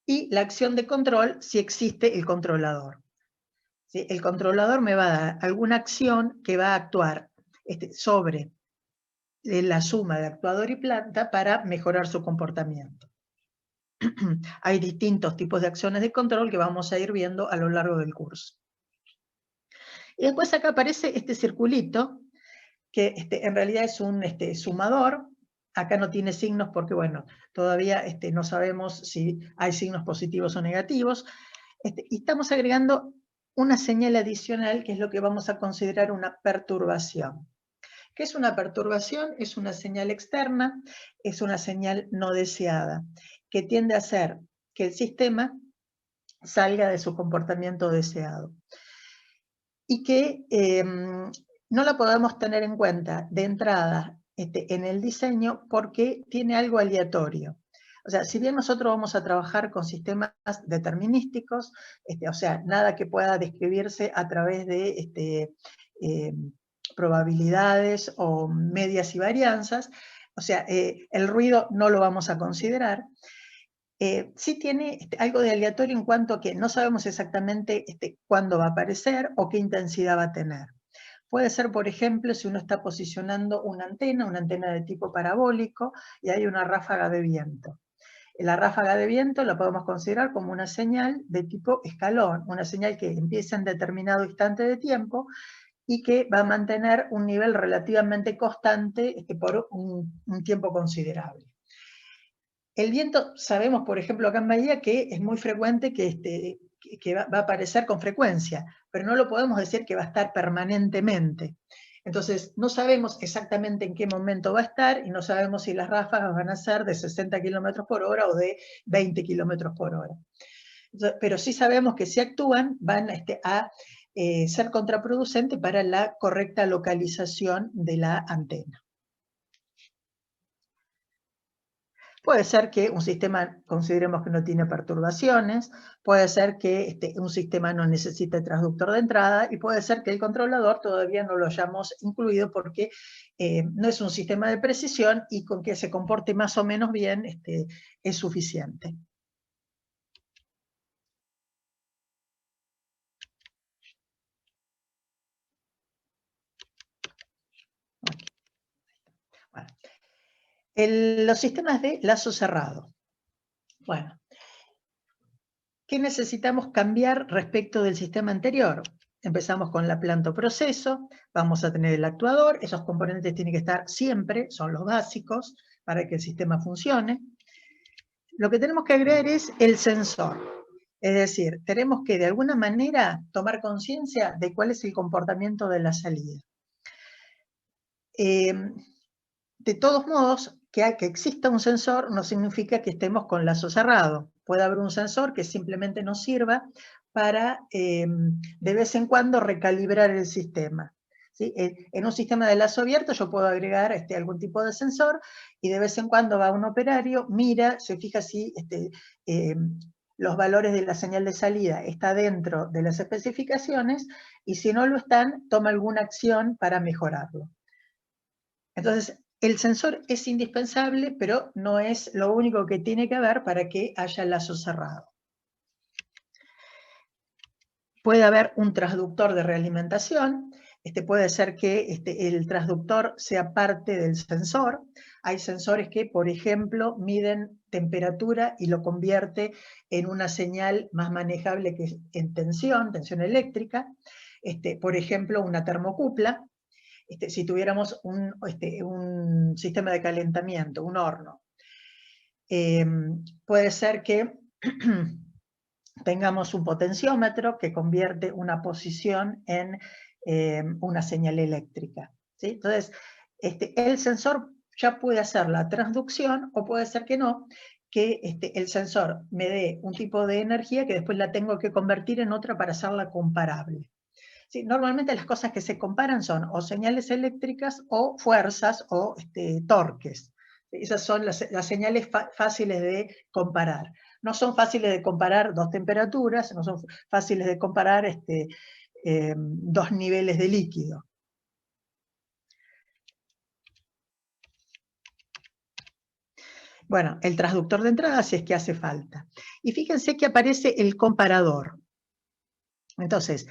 y la acción de control si existe el controlador. ¿Sí? El controlador me va a dar alguna acción que va a actuar sobre la suma de actuador y planta para mejorar su comportamiento. Hay distintos tipos de acciones de control que vamos a ir viendo a lo largo del curso. Y después acá aparece este circulito, que en realidad es un sumador. Acá no tiene signos porque, bueno, todavía no sabemos si hay signos positivos o negativos. Y estamos agregando una señal adicional, que es lo que vamos a considerar una perturbación. ¿Qué es una perturbación? Es una señal externa, es una señal no deseada, que tiende a hacer que el sistema salga de su comportamiento deseado. Y que no la podemos tener en cuenta de entrada en el diseño porque tiene algo aleatorio. O sea, si bien nosotros vamos a trabajar con sistemas determinísticos, o sea, nada que pueda describirse a través de probabilidades o medias y varianzas, o sea, el ruido no lo vamos a considerar. Sí tiene algo de aleatorio en cuanto a que no sabemos exactamente cuándo va a aparecer o qué intensidad va a tener. Puede ser, por ejemplo, si uno está posicionando una antena de tipo parabólico, y hay una ráfaga de viento. La ráfaga de viento la podemos considerar como una señal de tipo escalón, una señal que empieza en determinado instante de tiempo y que va a mantener un nivel relativamente constante por un tiempo considerable. El viento, sabemos, por ejemplo, acá en Bahía, que es muy frecuente que va a aparecer con frecuencia, pero no lo podemos decir que va a estar permanentemente. Entonces, no sabemos exactamente en qué momento va a estar y no sabemos si las ráfagas van a ser de 60 km por hora o de 20 km por hora. Entonces, pero sí sabemos que si actúan, van a ser contraproducentes para la correcta localización de la antena. Puede ser que un sistema consideremos que no tiene perturbaciones, puede ser que un sistema no necesite transductor de entrada y puede ser que el controlador todavía no lo hayamos incluido porque no es un sistema de precisión y con que se comporte más o menos bien es suficiente. Bueno. Los sistemas de lazo cerrado. Bueno, ¿qué necesitamos cambiar respecto del sistema anterior? Empezamos con la planta o proceso, vamos a tener el actuador, esos componentes tienen que estar siempre, son los básicos para que el sistema funcione. Lo que tenemos que agregar es el sensor, es decir, tenemos que de alguna manera tomar conciencia de cuál es el comportamiento de la salida. De todos modos, que exista un sensor no significa que estemos con lazo cerrado. Puede haber un sensor que simplemente nos sirva para, de vez en cuando, recalibrar el sistema. ¿Sí? En un sistema de lazo abierto yo puedo agregar algún tipo de sensor y de vez en cuando va un operario, mira, se fija si los valores de la señal de salida está dentro de las especificaciones y si no lo están, toma alguna acción para mejorarlo. Entonces, el sensor es indispensable, pero no es lo único que tiene que haber para que haya lazo cerrado. Puede haber un transductor de realimentación, puede ser que el transductor sea parte del sensor. Hay sensores que, por ejemplo, miden temperatura y lo convierte en una señal más manejable que es en tensión eléctrica. Por ejemplo, una termocupla. Si tuviéramos un sistema de calentamiento, un horno. Puede ser que tengamos un potenciómetro que convierte una posición en una señal eléctrica. ¿Sí? Entonces, el sensor ya puede hacer la transducción o puede ser que no, que el sensor me dé un tipo de energía que después la tengo que convertir en otra para hacerla comparable. Sí, normalmente las cosas que se comparan son o señales eléctricas o fuerzas o torques. Esas son las señales fáciles de comparar. No son fáciles de comparar dos temperaturas, no son fáciles de comparar dos niveles de líquido. Bueno, el transductor de entrada si es que hace falta. Y fíjense que aparece el comparador. Entonces,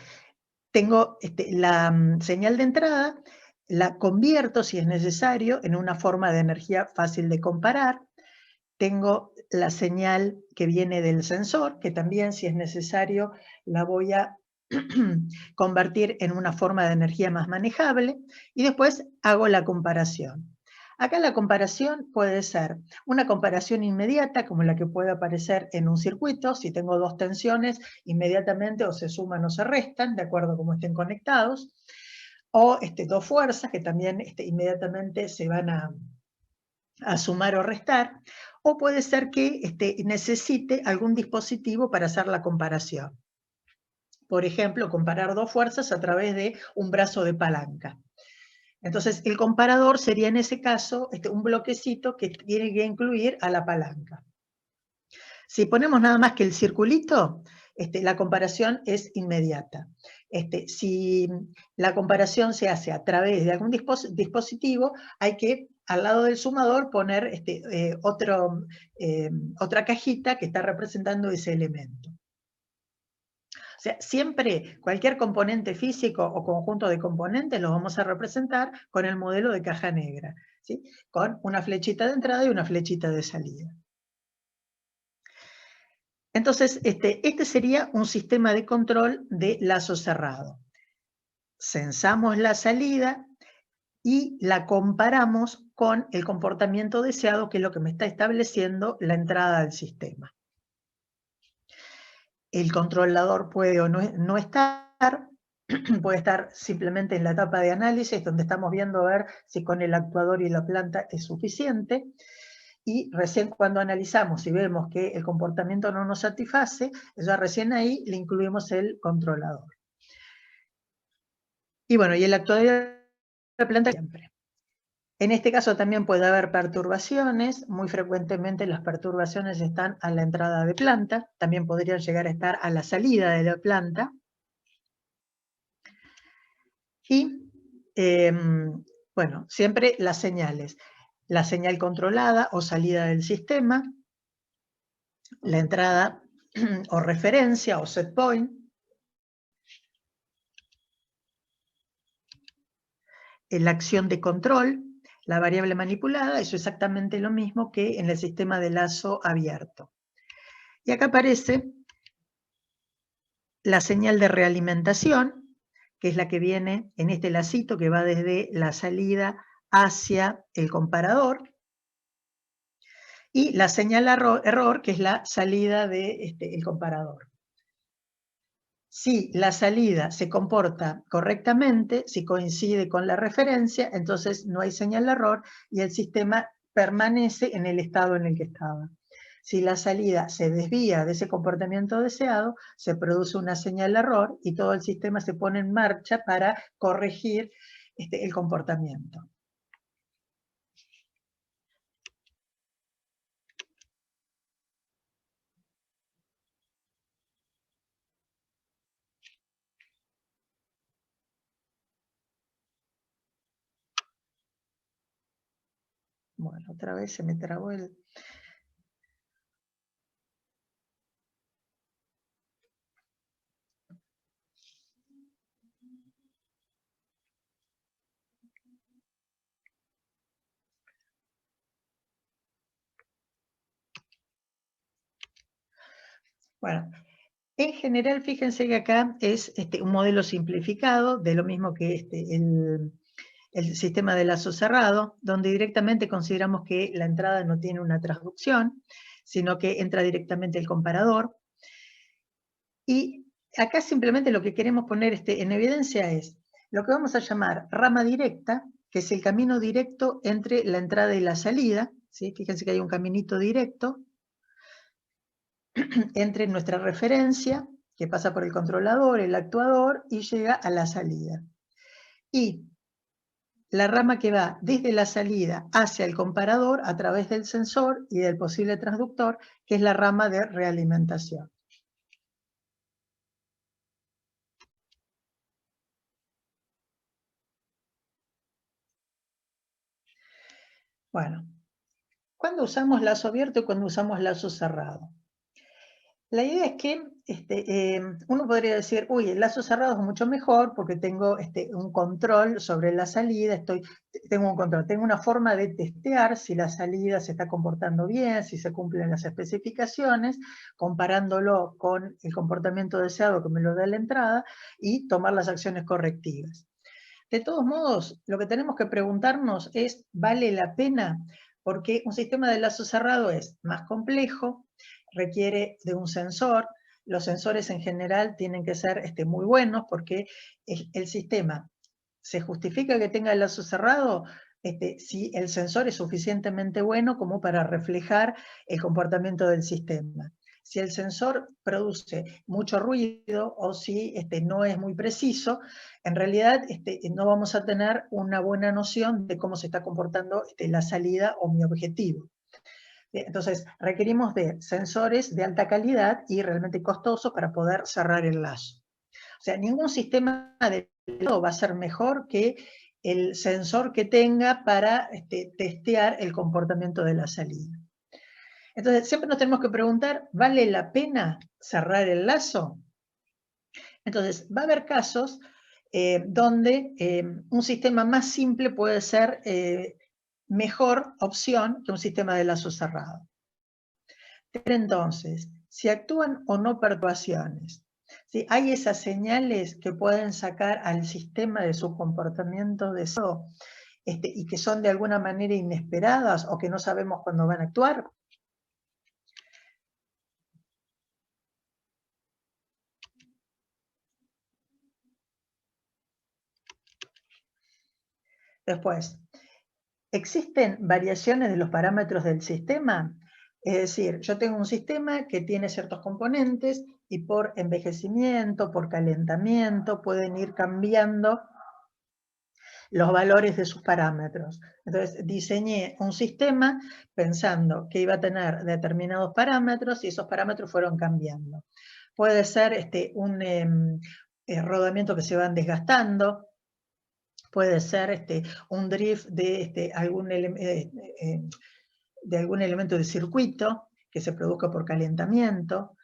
tengo la señal de entrada, la convierto si es necesario en una forma de energía fácil de comparar. Tengo la señal que viene del sensor, que también si es necesario la voy a convertir en una forma de energía más manejable, y después hago la comparación. Acá la comparación puede ser una comparación inmediata, como la que puede aparecer en un circuito. Si tengo dos tensiones, inmediatamente o se suman o se restan, de acuerdo a cómo estén conectados, o dos fuerzas que también inmediatamente se van a sumar o restar, o puede ser que necesite algún dispositivo para hacer la comparación. Por ejemplo, comparar dos fuerzas a través de un brazo de palanca. Entonces, el comparador sería en ese caso un bloquecito que tiene que incluir a la palanca. Si ponemos nada más que el circulito, la comparación es inmediata. Si la comparación se hace a través de algún dispositivo, hay que, al lado del sumador, poner otra cajita que está representando ese elemento. O sea, siempre cualquier componente físico o conjunto de componentes lo vamos a representar con el modelo de caja negra, ¿sí? Con una flechita de entrada y una flechita de salida. Entonces, este sería un sistema de control de lazo cerrado. Censamos la salida y la comparamos con el comportamiento deseado, que es lo que me está estableciendo la entrada del sistema. El controlador puede o no estar, puede estar simplemente en la etapa de análisis, donde estamos viendo a ver si con el actuador y la planta es suficiente. Y recién cuando analizamos y vemos que el comportamiento no nos satisface, ya recién ahí le incluimos el controlador. Y bueno, y el actuador y la planta siempre. En este caso también puede haber perturbaciones. Muy frecuentemente las perturbaciones están a la entrada de planta, también podrían llegar a estar a la salida de la planta. Y bueno, siempre las señales. La señal controlada o salida del sistema, la entrada o referencia o set point, la acción de control, la variable manipulada, eso es exactamente lo mismo que en el sistema de lazo abierto. Y acá aparece la señal de realimentación, que es la que viene en este lacito que va desde la salida hacia el comparador, y la señal error, que es la salida del comparador. Si la salida se comporta correctamente, si coincide con la referencia, entonces no hay señal de error y el sistema permanece en el estado en el que estaba. Si la salida se desvía de ese comportamiento deseado, se produce una señal de error y todo el sistema se pone en marcha para corregir el comportamiento. Bueno, otra vez se me trabó el... Bueno, en general, fíjense que acá es un modelo simplificado de lo mismo que el sistema de lazo cerrado, donde directamente consideramos que la entrada no tiene una transducción, sino que entra directamente el comparador. Y acá simplemente lo que queremos poner en evidencia es lo que vamos a llamar rama directa, que es el camino directo entre la entrada y la salida. ¿Sí? Fíjense que hay un caminito directo entre nuestra referencia, que pasa por el controlador, el actuador, y llega a la salida. Y la rama que va desde la salida hacia el comparador a través del sensor y del posible transductor, que es la rama de realimentación. Bueno, ¿Cuándo usamos lazo abierto y cuándo usamos lazo cerrado? La idea es que uno podría decir, uy, el lazo cerrado es mucho mejor porque tengo un control sobre la salida, tengo un control, tengo una forma de testear si la salida se está comportando bien, si se cumplen las especificaciones, comparándolo con el comportamiento deseado que me lo da la entrada y tomar las acciones correctivas. De todos modos, lo que tenemos que preguntarnos es, ¿vale la pena? Porque un sistema de lazo cerrado es más complejo, requiere de un sensor. Los sensores en general tienen que ser muy buenos porque el sistema se justifica que tenga el lazo cerrado si el sensor es suficientemente bueno como para reflejar el comportamiento del sistema. Si el sensor produce mucho ruido o si no es muy preciso, en realidad no vamos a tener una buena noción de cómo se está comportando la salida o mi objetivo. Entonces, requerimos de sensores de alta calidad y realmente costosos para poder cerrar el lazo. O sea, ningún sistema de lazo va a ser mejor que el sensor que tenga para testear el comportamiento de la salida. Entonces, siempre nos tenemos que preguntar, ¿vale la pena cerrar el lazo? Entonces, va a haber casos donde un sistema más simple puede ser mejor opción que un sistema de lazo cerrado. Entonces, si actúan o no perturbaciones, ¿sí? Hay esas señales que pueden sacar al sistema de su comportamiento deseado y que son de alguna manera inesperadas o que no sabemos cuándo van a actuar. Después, ¿existen variaciones de los parámetros del sistema? Es decir, yo tengo un sistema que tiene ciertos componentes y por envejecimiento, por calentamiento, pueden ir cambiando los valores de sus parámetros. Entonces, diseñé un sistema pensando que iba a tener determinados parámetros y esos parámetros fueron cambiando. Puede ser un rodamiento que se van desgastando, puede ser un drift de algún elemento de circuito que se produzca por calentamiento.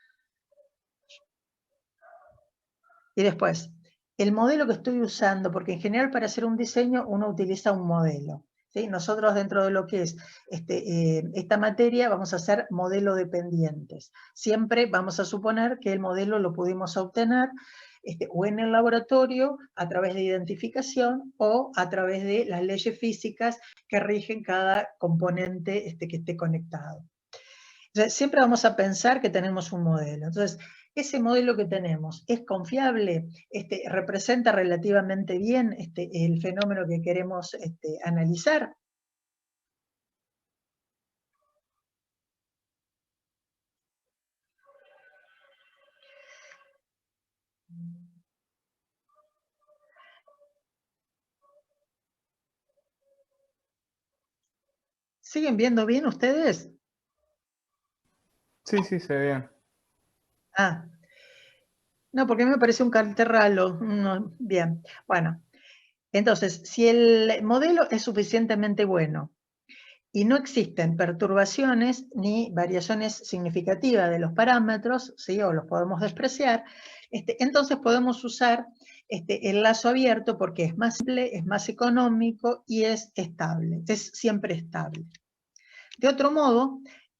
Y después, el modelo que estoy usando, porque en general para hacer un diseño uno utiliza un modelo. ¿Sí? Nosotros dentro de lo que es esta materia vamos a hacer modelo dependientes. Siempre vamos a suponer que el modelo lo pudimos obtener o en el laboratorio a través de identificación o a través de las leyes físicas que rigen cada componente que esté conectado. Entonces, siempre vamos a pensar que tenemos un modelo. Entonces, ese modelo que tenemos es confiable, representa relativamente bien el fenómeno que queremos analizar. ¿Siguen viendo bien ustedes? Sí, sí, se ve bien. Ah, no, porque a mí me parece un cartel raro. Bien, bueno. Entonces, si el modelo es suficientemente bueno y no existen perturbaciones ni variaciones significativas de los parámetros, ¿sí? O los podemos despreciar, entonces podemos usar el lazo abierto porque es más simple, es más económico y es estable, es siempre estable. De otro modo,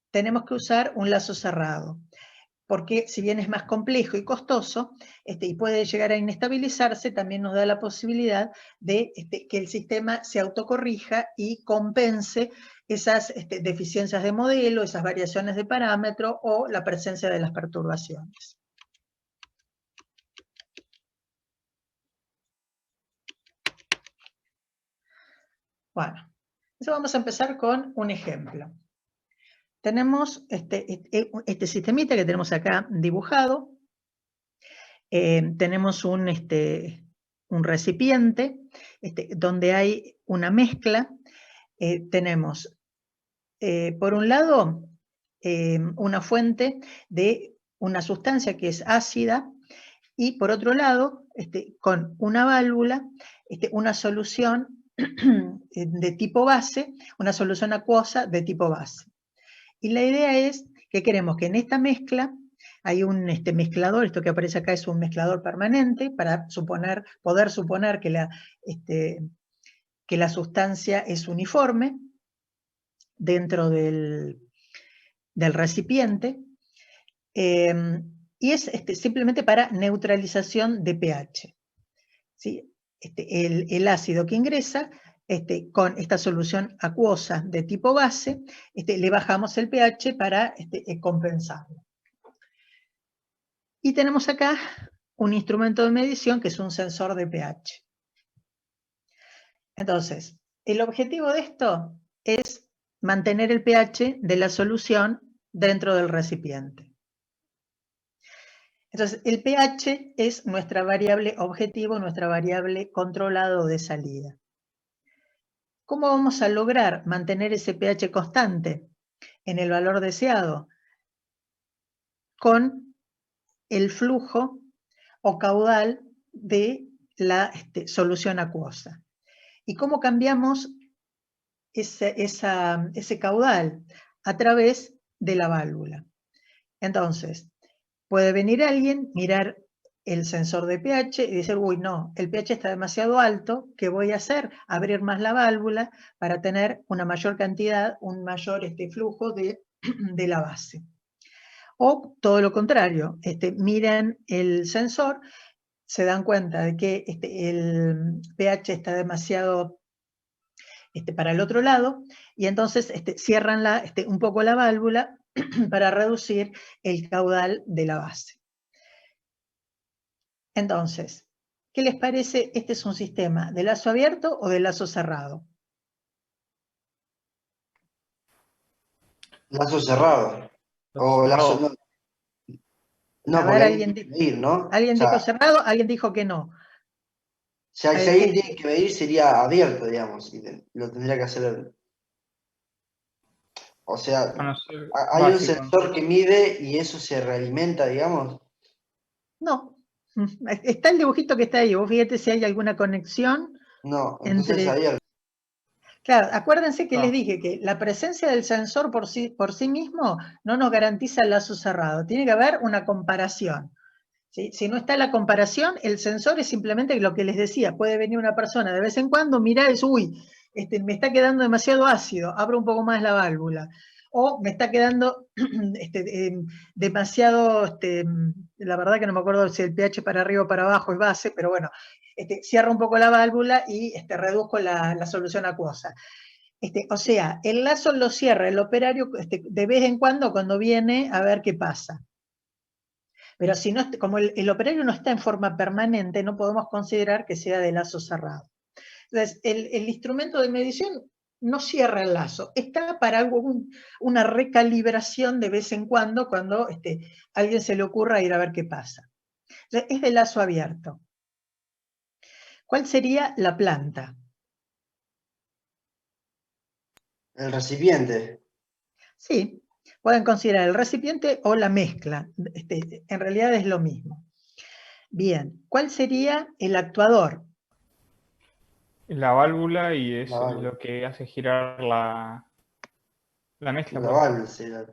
tenemos que usar un lazo cerrado, porque si bien es más complejo y costoso, y puede llegar a inestabilizarse, también nos da la posibilidad de que el sistema se autocorrija y compense esas deficiencias de modelo, esas variaciones de parámetro o la presencia de las perturbaciones. Bueno, entonces vamos a empezar con un ejemplo. Tenemos este sistemita que tenemos acá dibujado. Tenemos un recipiente donde hay una mezcla. Tenemos, por un lado, una fuente de una sustancia que es ácida y por otro lado, con una válvula, una solución de tipo base, una solución acuosa de tipo base. Y la idea es que queremos que en esta mezcla hay un mezclador, esto que aparece acá es un mezclador permanente, para poder suponer que la sustancia es uniforme dentro del recipiente, y es simplemente para neutralización de pH. ¿Sí? El ácido que ingresa, con esta solución acuosa de tipo base, le bajamos el pH para compensarlo. Y tenemos acá un instrumento de medición que es un sensor de pH. Entonces, el objetivo de esto es mantener el pH de la solución dentro del recipiente. Entonces, el pH es nuestra variable objetivo, nuestra variable controlado de salida. ¿Cómo vamos a lograr mantener ese pH constante en el valor deseado? Con el flujo o caudal de la solución acuosa. ¿Y cómo cambiamos ese caudal? A través de la válvula. Entonces, puede venir alguien, mirar el sensor de pH y decir, uy, no, el pH está demasiado alto, ¿qué voy a hacer? Abrir más la válvula para tener una mayor cantidad, un mayor flujo de la base. O todo lo contrario, miran el sensor, se dan cuenta de que el pH está demasiado para el otro lado, y entonces cierran un poco la válvula para reducir el caudal de la base. Entonces, ¿qué les parece? ¿Este es un sistema de lazo abierto o de lazo cerrado? Lazo cerrado. O lazo... No, A porque ver, alguien tiene que medir, ¿no? ¿alguien dijo cerrado? Alguien dijo que no. Si alguien tiene que medir sería abierto, digamos, y lo tendría que hacer. O sea, hay un sensor que mide y eso se realimenta, digamos. No. Está el dibujito que está ahí. Vos fíjate si hay alguna conexión. No, entonces es abierto. Claro, acuérdense que les dije que la presencia del sensor por sí mismo no nos garantiza el lazo cerrado. Tiene que haber una comparación. ¿Sí? Si no está la comparación, el sensor es simplemente lo que les decía. Puede venir una persona de vez en cuando, mirá, uy, me está quedando demasiado ácido, abro un poco más la válvula. O me está quedando demasiado, la verdad que no me acuerdo si el pH para arriba o para abajo es base, pero bueno, cierro un poco la válvula y reduzco la solución acuosa. O sea, el lazo lo cierra el operario de vez en cuando viene a ver qué pasa. Pero si no, como el operario no está en forma permanente, no podemos considerar que sea de lazo cerrado. Entonces, el instrumento de medición no cierra el lazo, está para una recalibración de vez en cuando a alguien se le ocurra ir a ver qué pasa. Entonces, es de lazo abierto. ¿Cuál sería la planta? El recipiente. Sí, pueden considerar el recipiente o la mezcla. En realidad es lo mismo. Bien, ¿cuál sería el actuador? La válvula y es lo que hace girar la mezcla. La válvula será.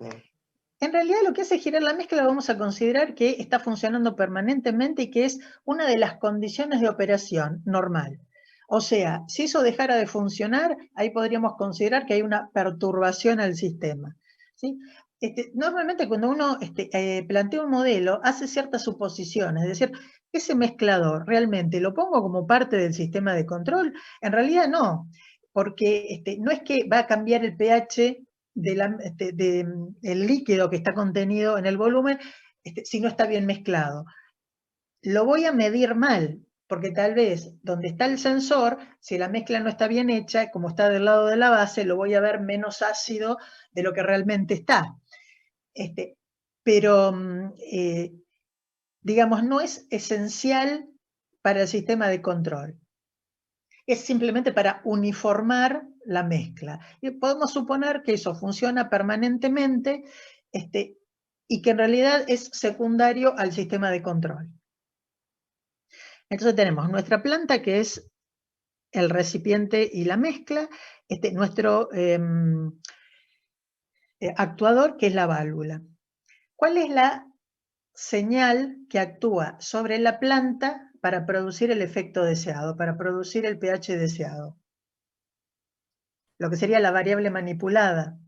En realidad lo que hace girar la mezcla vamos a considerar que está funcionando permanentemente y que es una de las condiciones de operación normal. O sea, si eso dejara de funcionar, ahí podríamos considerar que hay una perturbación al sistema. ¿Sí? Normalmente cuando uno plantea un modelo, hace ciertas suposiciones, es decir, ese mezclador realmente lo pongo como parte del sistema de control. En realidad no, porque no es que va a cambiar el pH del líquido que está contenido en el volumen si no está bien mezclado. Lo voy a medir mal, porque tal vez donde está el sensor, si la mezcla no está bien hecha, como está del lado de la base, lo voy a ver menos ácido de lo que realmente está. Pero, digamos, no es esencial para el sistema de control. Es simplemente para uniformar la mezcla. Y podemos suponer que eso funciona permanentemente y que en realidad es secundario al sistema de control. Entonces tenemos nuestra planta, que es el recipiente y la mezcla, nuestro actuador, que es la válvula. ¿Cuál es la señal que actúa sobre la planta para producir el efecto deseado, para producir el pH deseado? Lo que sería la variable manipulada.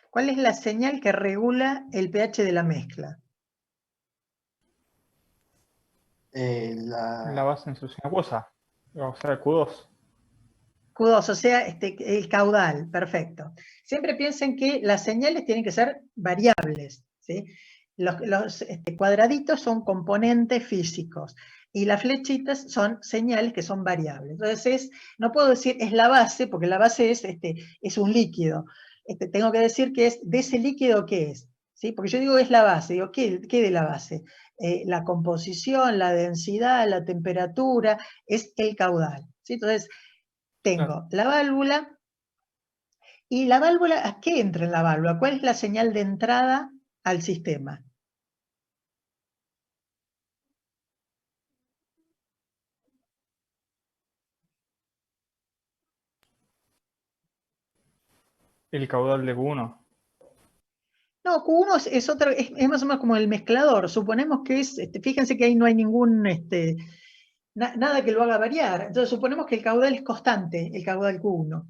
¿Cuál es la señal que regula el pH de la mezcla? La base en solución acuosa, o sea, Q2. Q2, o sea, el caudal, perfecto. Siempre piensen que las señales tienen que ser variables, ¿sí? Los cuadraditos son componentes físicos y las flechitas son señales que son variables. Entonces, no puedo decir es la base, porque la base es un líquido. Tengo que decir que es de ese líquido ¿qué es? ¿Sí? Porque yo digo es la base, digo, ¿qué de la base? La composición, la densidad, la temperatura, es el caudal. ¿Sí? Entonces, tengo la válvula, y la válvula, ¿a qué entra en la válvula? ¿Cuál es la señal de entrada al sistema? El caudal de Q1. No, Q1 es otro, es más o menos como el mezclador. Suponemos que es, fíjense que ahí no hay ningún, nada que lo haga variar. Entonces suponemos que el caudal es constante, el caudal Q1.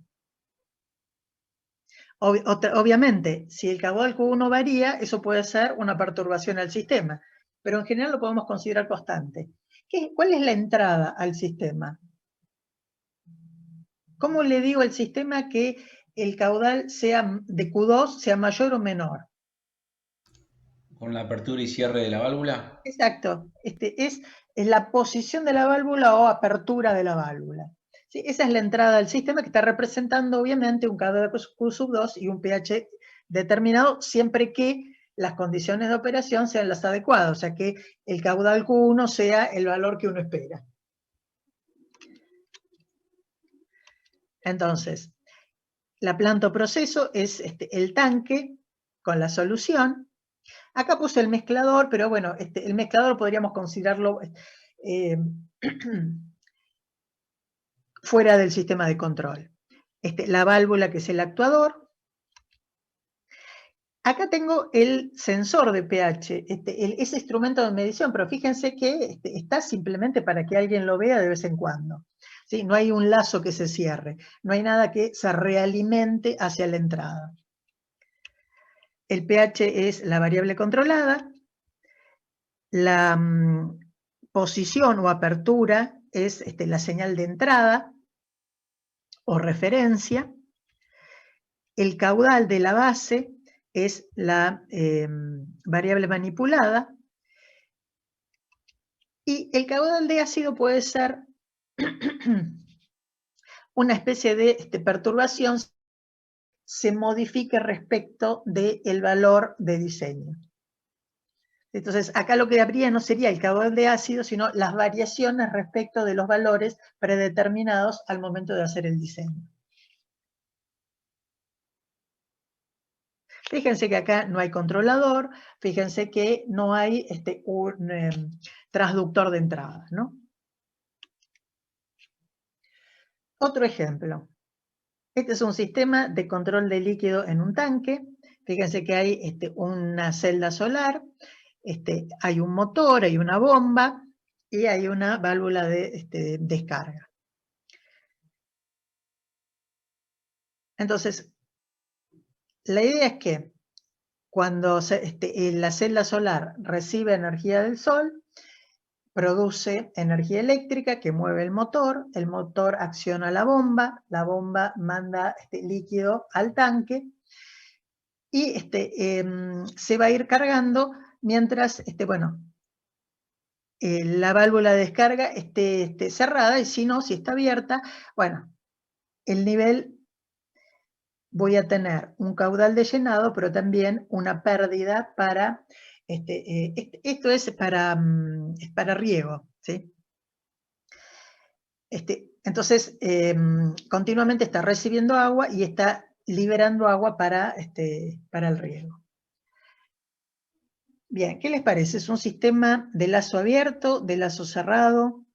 Obviamente, si el caudal Q1 varía, eso puede ser una perturbación al sistema, pero en general lo podemos considerar constante. ¿Cuál es la entrada al sistema? ¿Cómo le digo al sistema que el caudal sea de Q2 sea mayor o menor? Con la apertura y cierre de la válvula. Exacto. Es la posición de la válvula o apertura de la válvula. ¿Sí? Esa es la entrada al sistema, que está representando obviamente un caudal Q2 y un pH determinado, siempre que las condiciones de operación sean las adecuadas, o sea que el caudal Q1 sea el valor que uno espera. Entonces, la planta o proceso es el tanque con la solución. Acá puse el mezclador, pero bueno, el mezclador podríamos considerarlo fuera del sistema de control. La válvula, que es el actuador. Acá tengo el sensor de pH, ese instrumento de medición, pero fíjense que está simplemente para que alguien lo vea de vez en cuando. ¿Sí? No hay un lazo que se cierre, no hay nada que se realimente hacia la entrada. El pH es la variable controlada. La posición o apertura es la señal de entrada o referencia. El caudal de la base es la variable manipulada. Y el caudal de ácido puede ser una especie de perturbación, se modifique respecto del valor de diseño. Entonces, acá lo que habría no sería el caudal de ácido, sino las variaciones respecto de los valores predeterminados al momento de hacer el diseño. Fíjense que acá no hay controlador, fíjense que no hay un transductor de entrada, ¿no? Otro ejemplo. Este es un sistema de control de líquido en un tanque. Fíjense que hay una celda solar, hay un motor, hay una bomba y hay una válvula de descarga. Entonces, la idea es que cuando la celda solar recibe energía del sol, produce energía eléctrica que mueve el motor acciona la bomba manda líquido al tanque, y se va a ir cargando mientras la válvula de descarga esté cerrada, y si no, si está abierta, bueno, el nivel, voy a tener un caudal de llenado, pero también una pérdida para, esto es para riego, ¿sí? Entonces, continuamente está recibiendo agua y está liberando agua para el riego. Bien, ¿qué les parece? ¿Es un sistema de lazo abierto, de lazo cerrado?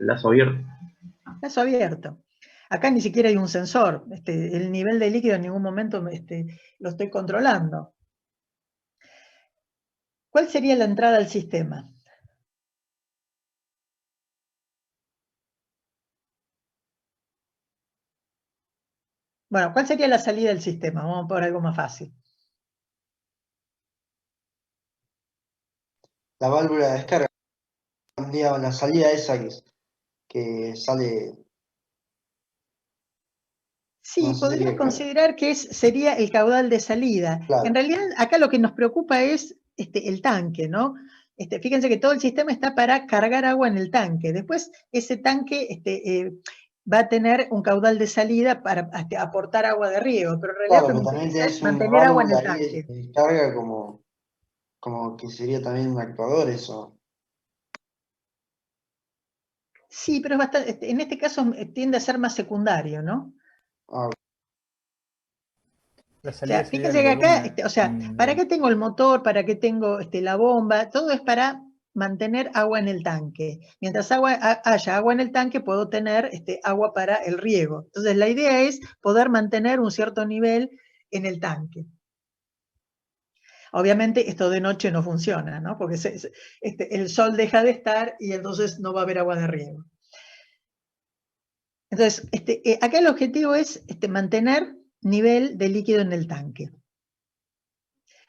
lazo abierto. Lazo abierto. Acá ni siquiera hay un sensor. El nivel de líquido en ningún momento lo estoy controlando. ¿Cuál sería la entrada al sistema? Bueno, ¿cuál sería la salida del sistema? Vamos por algo más fácil. La válvula de descarga, digamos, la salida esa que sale. Sí, No sé, podría sería considerar que sería el caudal de salida. Claro. En realidad, acá lo que nos preocupa es el tanque, ¿no? Fíjense que todo el sistema está para cargar agua en el tanque. Después, ese tanque va a tener un caudal de salida para aportar agua de riego, pero en realidad Claro, lo que pero me también interesa tenés es una mantener agua en válvula el ahí tanque. de descarga como que sería también un actuador eso. Sí, pero es bastante, en este caso tiende a ser más secundario, ¿no? Ah, La O salida sea, sería fíjense el que acá, volumen. ¿para qué tengo el motor? ¿Para qué tengo la bomba? Todo es para mantener agua en el tanque. Mientras haya agua en el tanque, puedo tener agua para el riego. Entonces, la idea es poder mantener un cierto nivel en el tanque. Obviamente, esto de noche no funciona, ¿no? Porque el sol deja de estar y entonces no va a haber agua de riego. Entonces, acá el objetivo es mantener nivel de líquido en el tanque.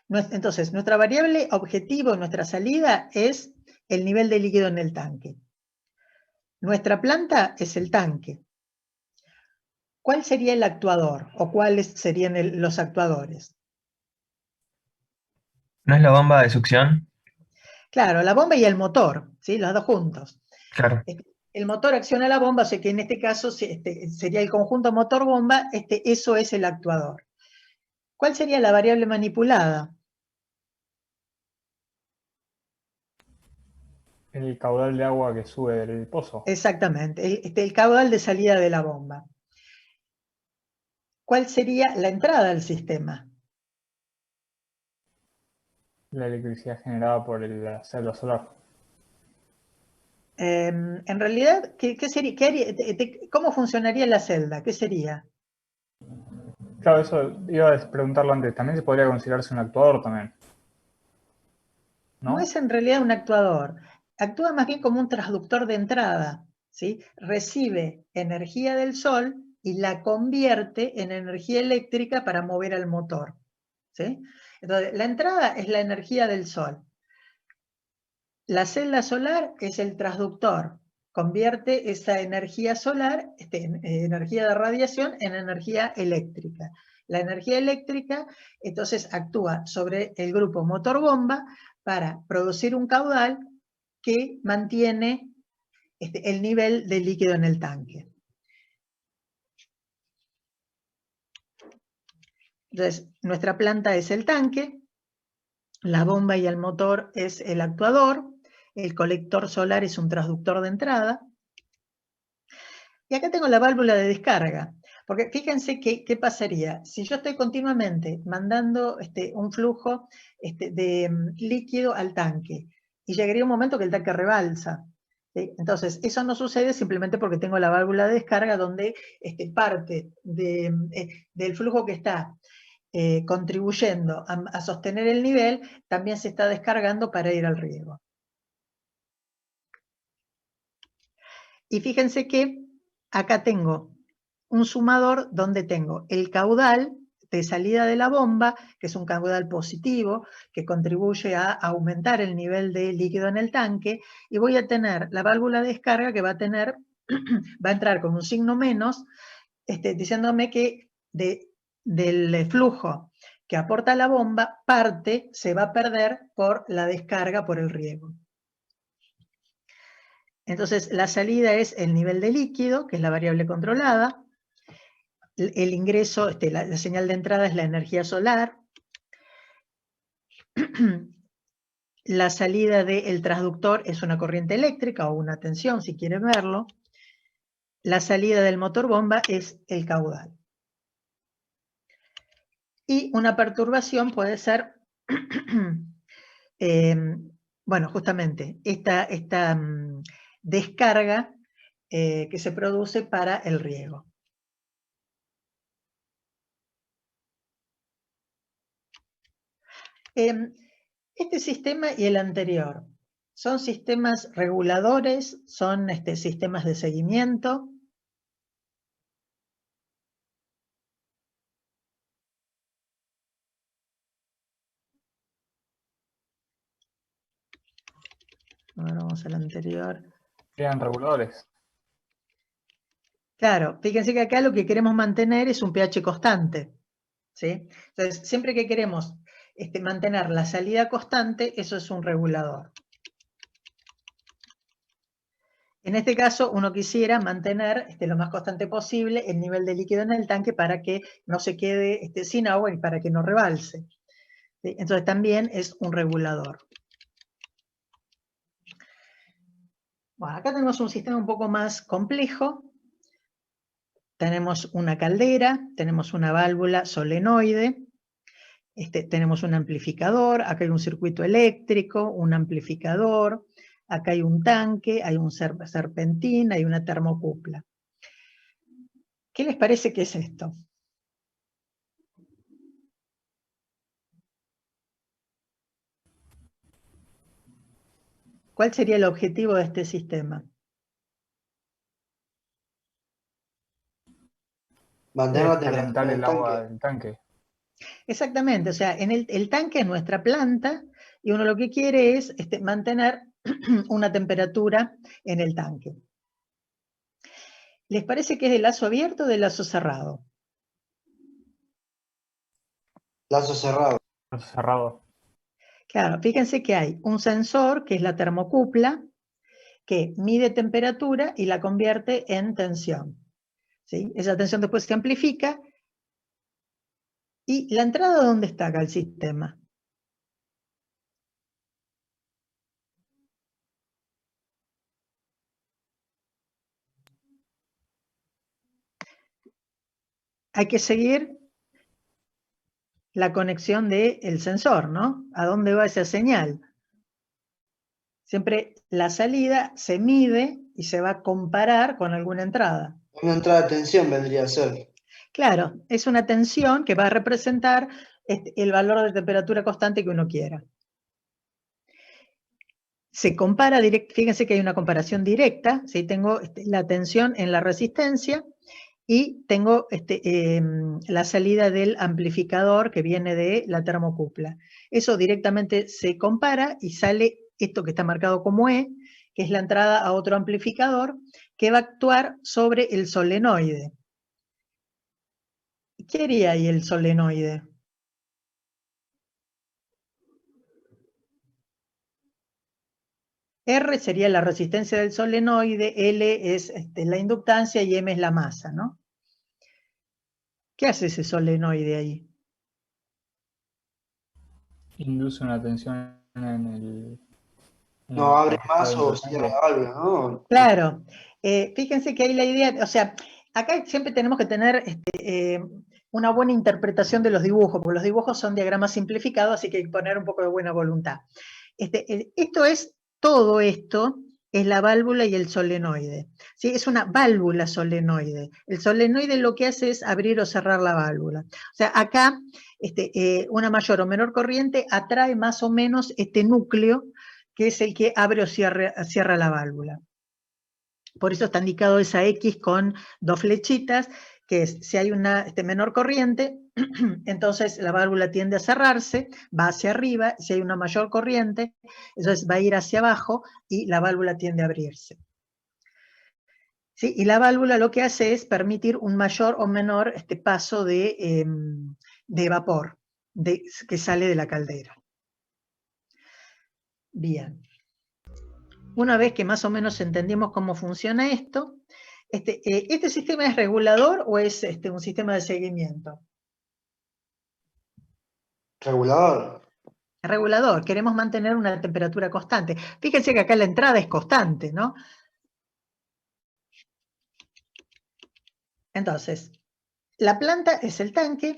Entonces, nuestra variable objetivo, nuestra salida, es el nivel de líquido en el tanque. Nuestra planta es el tanque. ¿Cuál sería el actuador? ¿O cuáles serían los actuadores? ¿No es la bomba de succión? Claro, la bomba y el motor, ¿sí? Los dos juntos. Claro. El motor acciona la bomba, o sea que en este caso sería el conjunto motor-bomba, eso es el actuador. ¿Cuál sería la variable manipulada? El caudal de agua que sube del pozo. Exactamente, el caudal de salida de la bomba. ¿Cuál sería la entrada al sistema? La electricidad generada por la celda solar. En realidad, ¿cómo funcionaría la celda? ¿Qué sería? Claro, eso iba a preguntarlo antes. También se podría considerarse un actuador también. No es en realidad un actuador. Actúa más bien como un transductor de entrada, ¿sí? Recibe energía del sol y la convierte en energía eléctrica para mover al motor, ¿sí? Entonces, la entrada es la energía del sol. La celda solar es el transductor. Convierte esa energía solar, energía de radiación, en energía eléctrica. La energía eléctrica, entonces, actúa sobre el grupo motor-bomba para producir un caudal que mantiene el nivel de líquido en el tanque. Entonces, nuestra planta es el tanque, la bomba y el motor es el actuador, el colector solar es un transductor de entrada, y acá tengo la válvula de descarga, porque fíjense qué pasaría. Si yo estoy continuamente mandando un flujo de líquido al tanque, y llegaría un momento que el tanque rebalsa. ¿Sí? Entonces, eso no sucede simplemente porque tengo la válvula de descarga donde parte del flujo que está contribuyendo a sostener el nivel, también se está descargando para ir al riego. Y fíjense que acá tengo un sumador donde tengo el caudal de salida de la bomba, que es un caudal positivo, que contribuye a aumentar el nivel de líquido en el tanque, y voy a tener la válvula de descarga que va a entrar con un signo menos, diciéndome que del flujo que aporta la bomba, parte se va a perder por la descarga por el riego. Entonces, la salida es el nivel de líquido, que es la variable controlada. El ingreso, la señal de entrada es la energía solar. La salida del transductor es una corriente eléctrica o una tensión, si quieren verlo. La salida del motor bomba es el caudal. Y una perturbación puede ser, bueno, justamente, esta descarga que se produce para el riego. Este sistema y el anterior son sistemas reguladores, son sistemas de seguimiento. Ahora vamos al anterior. Sean reguladores. Claro, fíjense que acá lo que queremos mantener es un pH constante, ¿sí? Entonces, siempre que queremos mantener la salida constante, eso es un regulador. En este caso, uno quisiera mantener lo más constante posible el nivel de líquido en el tanque para que no se quede sin agua y para que no rebalse, ¿sí? Entonces, también es un regulador. Bueno, acá tenemos un sistema un poco más complejo. Tenemos una caldera, tenemos una válvula solenoide, tenemos un amplificador, acá hay un circuito eléctrico, un amplificador, acá hay un tanque, hay un serpentín, hay una termocupla. ¿Qué les parece que es esto? ¿Cuál sería el objetivo de este sistema? Mantener la Calentar temperatura del el agua tanque. del tanque. Exactamente, o sea, el tanque es nuestra planta y uno lo que quiere es mantener una temperatura en el tanque. ¿Les parece que es de lazo abierto o de lazo cerrado? Lazo cerrado. Cerrado. Claro, fíjense que hay un sensor, que es la termocupla, que mide temperatura y la convierte en tensión, ¿sí? Esa tensión después se amplifica. ¿Y la entrada dónde está acá el sistema? Hay que seguir la conexión del sensor, ¿no? ¿A dónde va esa señal? Siempre la salida se mide y se va a comparar con alguna entrada. Una entrada de tensión vendría a ser. Claro, es una tensión que va a representar el valor de temperatura constante que uno quiera. Se compara, fíjense que hay una comparación directa, ¿sí? Tengo la tensión en la resistencia y tengo la salida del amplificador que viene de la termocupla. Eso directamente se compara y sale esto que está marcado como E, que es la entrada a otro amplificador, que va a actuar sobre el solenoide. ¿Qué haría ahí el solenoide? R sería la resistencia del solenoide, L es la inductancia y M es la masa, ¿no? ¿Qué hace ese solenoide ahí? Induce una tensión en el... No abre que está más dentro o del cierra tanque. la válvula, ¿no? Claro, fíjense que hay la idea, o sea, acá siempre tenemos que tener una buena interpretación de los dibujos, porque los dibujos son diagramas simplificados, así que hay que poner un poco de buena voluntad. Todo esto es la válvula y el solenoide, ¿sí? Es una válvula solenoide. El solenoide lo que hace es abrir o cerrar la válvula. O sea, acá una mayor o menor corriente atrae más o menos este núcleo, que es el que abre o cierra la válvula. Por eso está indicado esa X con dos flechitas, que es, si hay una menor corriente, entonces la válvula tiende a cerrarse, va hacia arriba. Si hay una mayor corriente, entonces va a ir hacia abajo y la válvula tiende a abrirse. ¿Sí? Y la válvula lo que hace es permitir un mayor o menor paso de vapor que sale de la caldera. Bien. Una vez que más o menos entendimos cómo funciona esto, ¿este sistema es regulador o es un sistema de seguimiento? Regulador. Regulador, queremos mantener una temperatura constante. Fíjense que acá la entrada es constante, ¿no? Entonces, la planta es el tanque,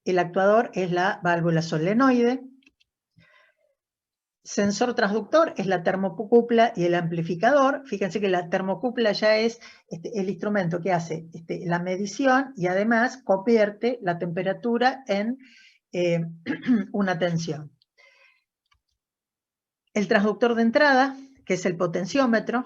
el actuador es la válvula solenoide. sensor transductor es la termocupla y el amplificador. Fíjense que la termocupla ya es el instrumento que hace la medición y además convierte la temperatura en una tensión. El transductor de entrada, que es el potenciómetro.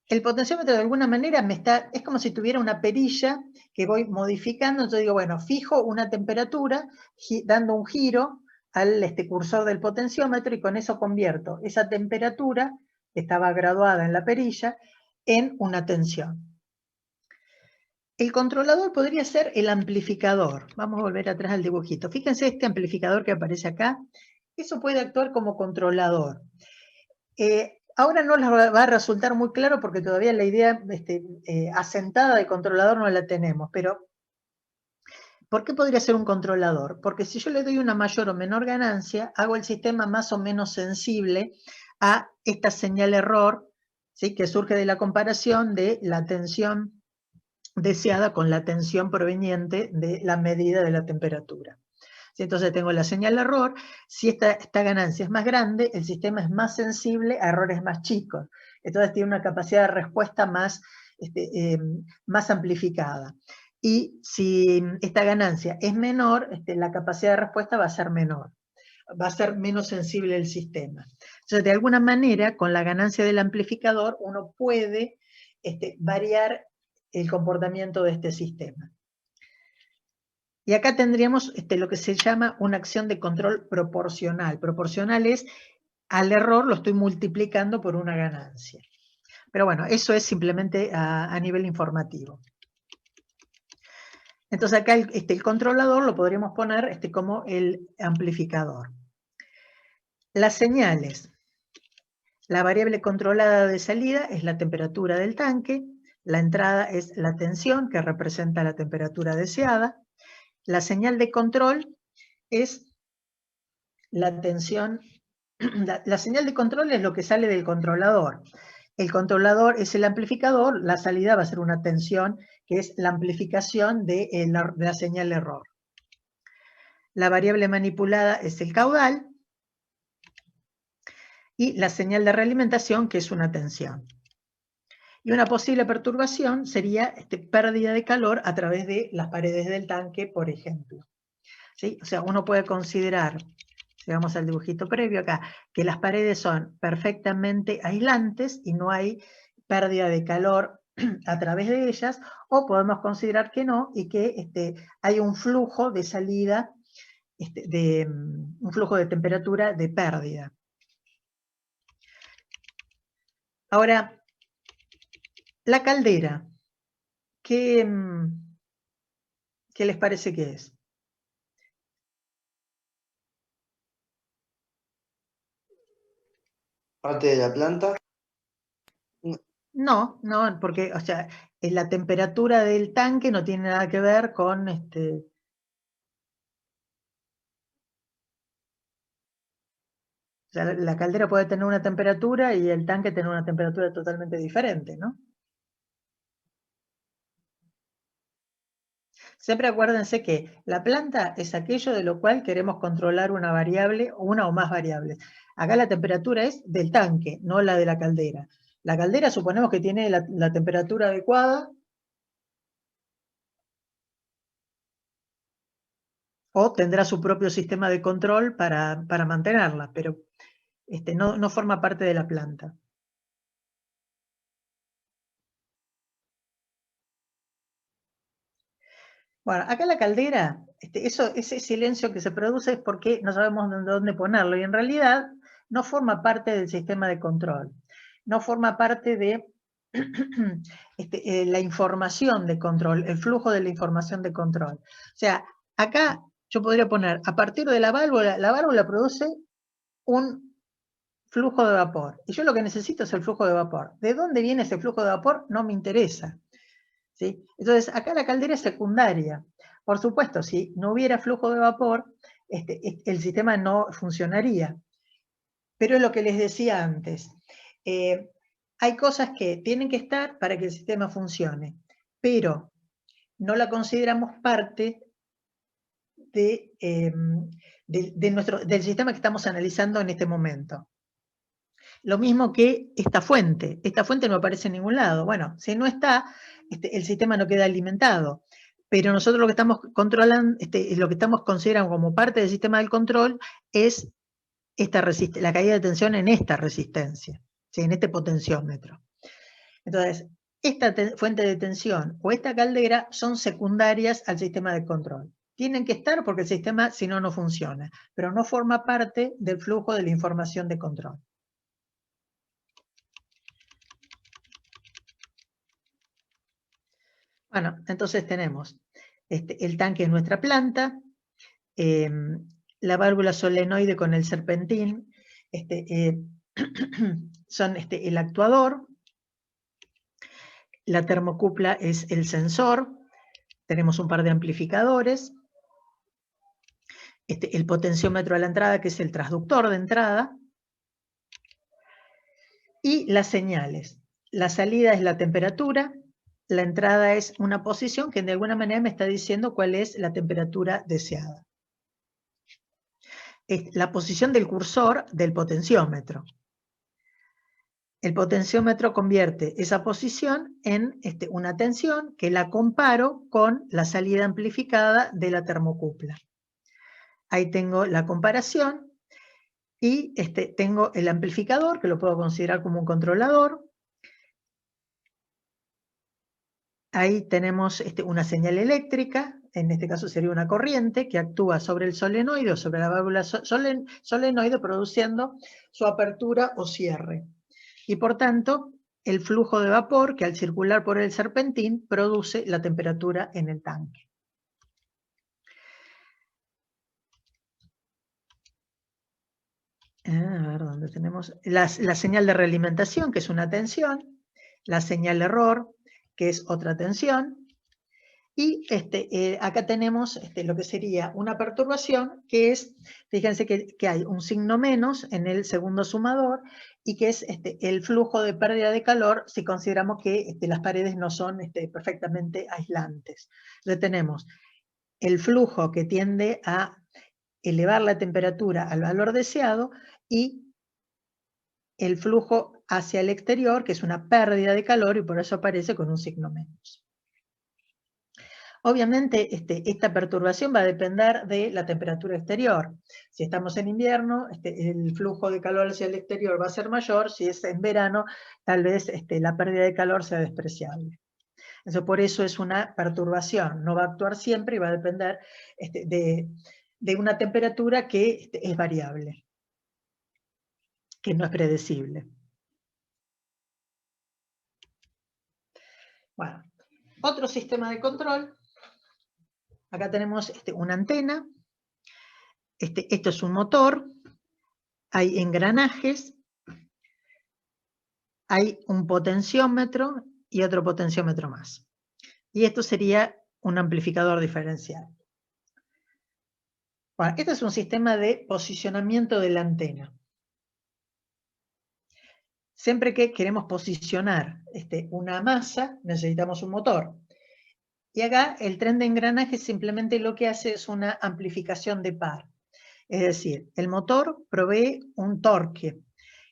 El potenciómetro de alguna manera es como si tuviera una perilla que voy modificando. Entonces digo, bueno, fijo una temperatura dando un giro al cursor del potenciómetro y con eso convierto esa temperatura que estaba graduada en la perilla en una tensión. El controlador podría ser el amplificador. Vamos a volver atrás al dibujito. Fíjense este amplificador que aparece acá. Eso puede actuar como controlador. Ahora no les va a resultar muy claro porque todavía la idea asentada de controlador no la tenemos, pero ¿por qué podría ser un controlador? Porque si yo le doy una mayor o menor ganancia, hago el sistema más o menos sensible a esta señal error, ¿sí?, que surge de la comparación de la tensión deseada con la tensión proveniente de la medida de la temperatura. Entonces tengo la señal error. Si esta ganancia es más grande, el sistema es más sensible a errores más chicos. Entonces tiene una capacidad de respuesta más amplificada. Y si esta ganancia es menor, la capacidad de respuesta va a ser menor. Va a ser menos sensible el sistema. Entonces, de alguna manera, con la ganancia del amplificador, uno puede variar el comportamiento de este sistema. Y acá tendríamos lo que se llama una acción de control proporcional. Proporcional es, al error lo estoy multiplicando por una ganancia. Pero bueno, eso es simplemente a nivel informativo. Entonces acá el controlador lo podríamos poner como el amplificador. Las señales. La variable controlada de salida es la temperatura del tanque. La entrada es la tensión, que representa la temperatura deseada. La señal de control es la tensión. La señal de control es lo que sale del controlador. El controlador es el amplificador, la salida va a ser una tensión, que es la amplificación de la señal error. La variable manipulada es el caudal. Y la señal de realimentación, que es una tensión. Y una posible perturbación sería pérdida de calor a través de las paredes del tanque, por ejemplo. ¿Sí? O sea, uno puede considerar, si vamos al dibujito previo acá, que las paredes son perfectamente aislantes y no hay pérdida de calor a través de ellas, o podemos considerar que no, y que hay un flujo de salida, un flujo de temperatura de pérdida. Ahora, la caldera, ¿qué les parece que es? ¿Parte de la planta? No, porque, o sea, la temperatura del tanque no tiene nada que ver con O sea, la caldera puede tener una temperatura y el tanque tener una temperatura totalmente diferente, ¿no? Siempre acuérdense que la planta es aquello de lo cual queremos controlar una variable, una o más variables. Acá la temperatura es del tanque, no la de la caldera. La caldera suponemos que tiene la temperatura adecuada o tendrá su propio sistema de control para mantenerla, pero no forma parte de la planta. Bueno, acá la caldera, ese silencio que se produce es porque no sabemos dónde ponerlo, y en realidad no forma parte del sistema de control, no forma parte de la información de control, el flujo de la información de control. O sea, acá yo podría poner, a partir de la válvula produce un flujo de vapor, y yo lo que necesito es el flujo de vapor. ¿De dónde viene ese flujo de vapor? No me interesa. ¿Sí? Entonces, acá la caldera es secundaria. Por supuesto, si no hubiera flujo de vapor, el sistema no funcionaría. Pero es lo que les decía antes. Hay cosas que tienen que estar para que el sistema funcione, pero no la consideramos parte de del sistema que estamos analizando en este momento. Lo mismo que esta fuente no aparece en ningún lado. Bueno, si no está, el sistema no queda alimentado. Pero nosotros lo que estamos controlando, lo que estamos considerando como parte del sistema del control es la caída de tensión en esta resistencia, ¿sí? En este potenciómetro. Entonces, esta fuente de tensión o esta caldera son secundarias al sistema de control. Tienen que estar porque el sistema, si no, no funciona, pero no forma parte del flujo de la información de control. Bueno, entonces tenemos el tanque es nuestra planta, la válvula solenoide con el serpentín, son el actuador, la termocupla es el sensor, tenemos un par de amplificadores, el potenciómetro a la entrada, que es el transductor de entrada, y las señales. La salida es la temperatura, la entrada es una posición que de alguna manera me está diciendo cuál es la temperatura deseada. Es la posición del cursor del potenciómetro. El potenciómetro convierte esa posición en una tensión que la comparo con la salida amplificada de la termocupla. Ahí tengo la comparación y tengo el amplificador, que lo puedo considerar como un controlador. Ahí tenemos una señal eléctrica, en este caso sería una corriente, que actúa sobre el solenoide o sobre la válvula solenoide, produciendo su apertura o cierre. Y por tanto, el flujo de vapor, que al circular por el serpentín, produce la temperatura en el tanque. A ver, ¿dónde tenemos? La señal de realimentación, que es una tensión, la señal error, que es otra tensión, y acá tenemos lo que sería una perturbación, que es, fíjense que hay un signo menos en el segundo sumador, y que es el flujo de pérdida de calor si consideramos que las paredes no son perfectamente aislantes. Entonces tenemos el flujo que tiende a elevar la temperatura al valor deseado y el flujo hacia el exterior, que es una pérdida de calor, y por eso aparece con un signo menos. Obviamente, esta perturbación va a depender de la temperatura exterior. Si estamos en invierno, el flujo de calor hacia el exterior va a ser mayor. Si es en verano, tal vez la pérdida de calor sea despreciable. Entonces, por eso es una perturbación. No va a actuar siempre y va a depender de una temperatura que es variable, que no es predecible. Bueno, otro sistema de control. Acá tenemos una antena, esto es un motor, hay engranajes, hay un potenciómetro y otro potenciómetro más. Y esto sería un amplificador diferencial. Bueno, este es un sistema de posicionamiento de la antena. Siempre que queremos posicionar una masa, necesitamos un motor. Y acá el tren de engranaje simplemente lo que hace es una amplificación de par. Es decir, el motor provee un torque.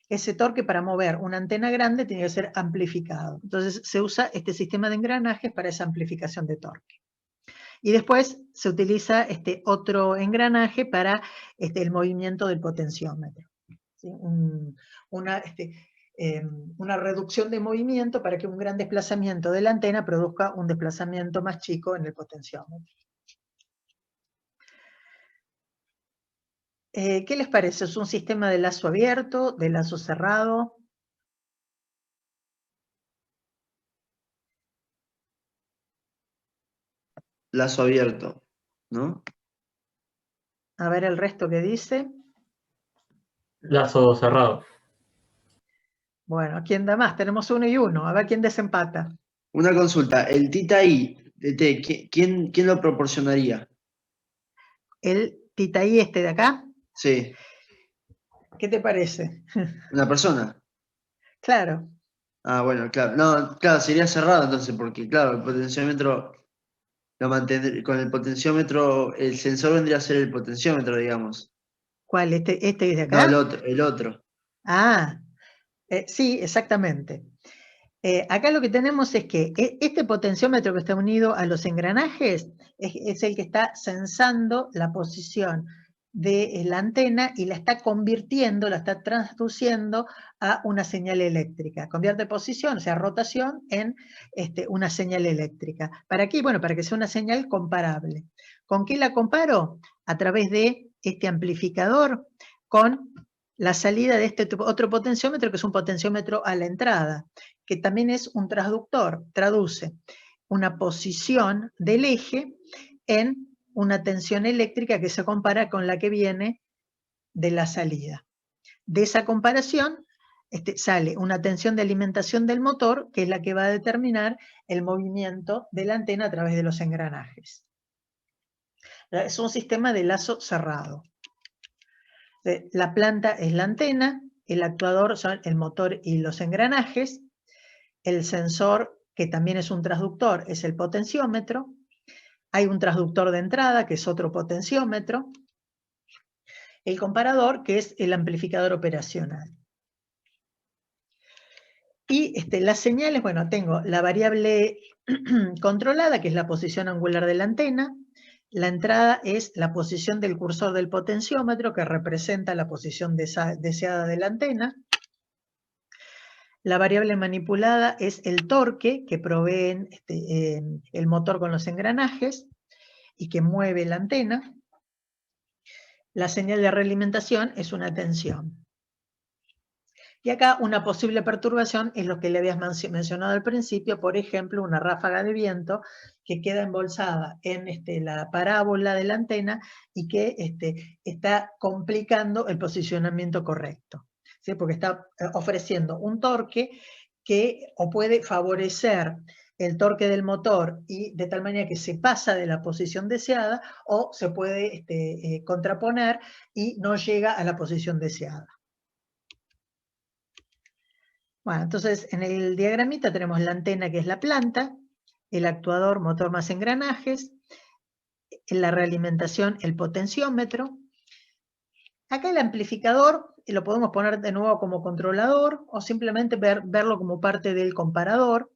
Ese torque para mover una antena grande tiene que ser amplificado. Entonces se usa este sistema de engranajes para esa amplificación de torque. Y después se utiliza otro engranaje para el movimiento del potenciómetro. ¿Sí? Una reducción de movimiento para que un gran desplazamiento de la antena produzca un desplazamiento más chico en el potenciómetro. ¿Qué les parece? ¿Es un sistema de lazo abierto, de lazo cerrado? Lazo abierto, ¿no? A ver el resto que dice. Lazo cerrado. Bueno, ¿quién da más? Tenemos 1 y 1. A ver quién desempata. Una consulta, el tita-I, ¿quién lo proporcionaría? El tita-I de acá. Sí. ¿Qué te parece? ¿Una persona? con el potenciómetro, el sensor vendría a ser el potenciómetro, digamos. ¿Cuál? ¿Este de No, acá? el otro. Ah, sí, exactamente. Acá lo que tenemos es que este potenciómetro que está unido a los engranajes es el que está sensando la posición de la antena y la está convirtiendo, la está traduciendo a una señal eléctrica. Convierte posición, o sea, rotación, en una señal eléctrica. ¿Para qué? Bueno, para que sea una señal comparable. ¿Con qué la comparo? A través de este amplificador con la salida de este otro potenciómetro, que es un potenciómetro a la entrada, que también es un transductor, traduce una posición del eje en una tensión eléctrica que se compara con la que viene de la salida. De esa comparación sale una tensión de alimentación del motor, que es la que va a determinar el movimiento de la antena a través de los engranajes. Es un sistema de lazo cerrado. La planta es la antena, el actuador son el motor y los engranajes, el sensor, que también es un transductor, es el potenciómetro, hay un transductor de entrada, que es otro potenciómetro, el comparador, que es el amplificador operacional. Y las señales, bueno, tengo la variable controlada, que es la posición angular de la antena, la entrada es la posición del cursor del potenciómetro, que representa la posición deseada de la antena. La variable manipulada es el torque que provee el motor con los engranajes y que mueve la antena. La señal de realimentación es una tensión. Y acá una posible perturbación es lo que le habías mencionado al principio, por ejemplo, una ráfaga de viento que queda embolsada en la parábola de la antena y que está complicando el posicionamiento correcto, ¿sí? Porque está ofreciendo un torque que o puede favorecer el torque del motor y de tal manera que se pasa de la posición deseada, o se puede contraponer y no llega a la posición deseada. Bueno, entonces en el diagramita tenemos la antena, que es la planta, el actuador, motor más engranajes, en la realimentación el potenciómetro. Acá el amplificador lo podemos poner de nuevo como controlador o simplemente verlo como parte del comparador.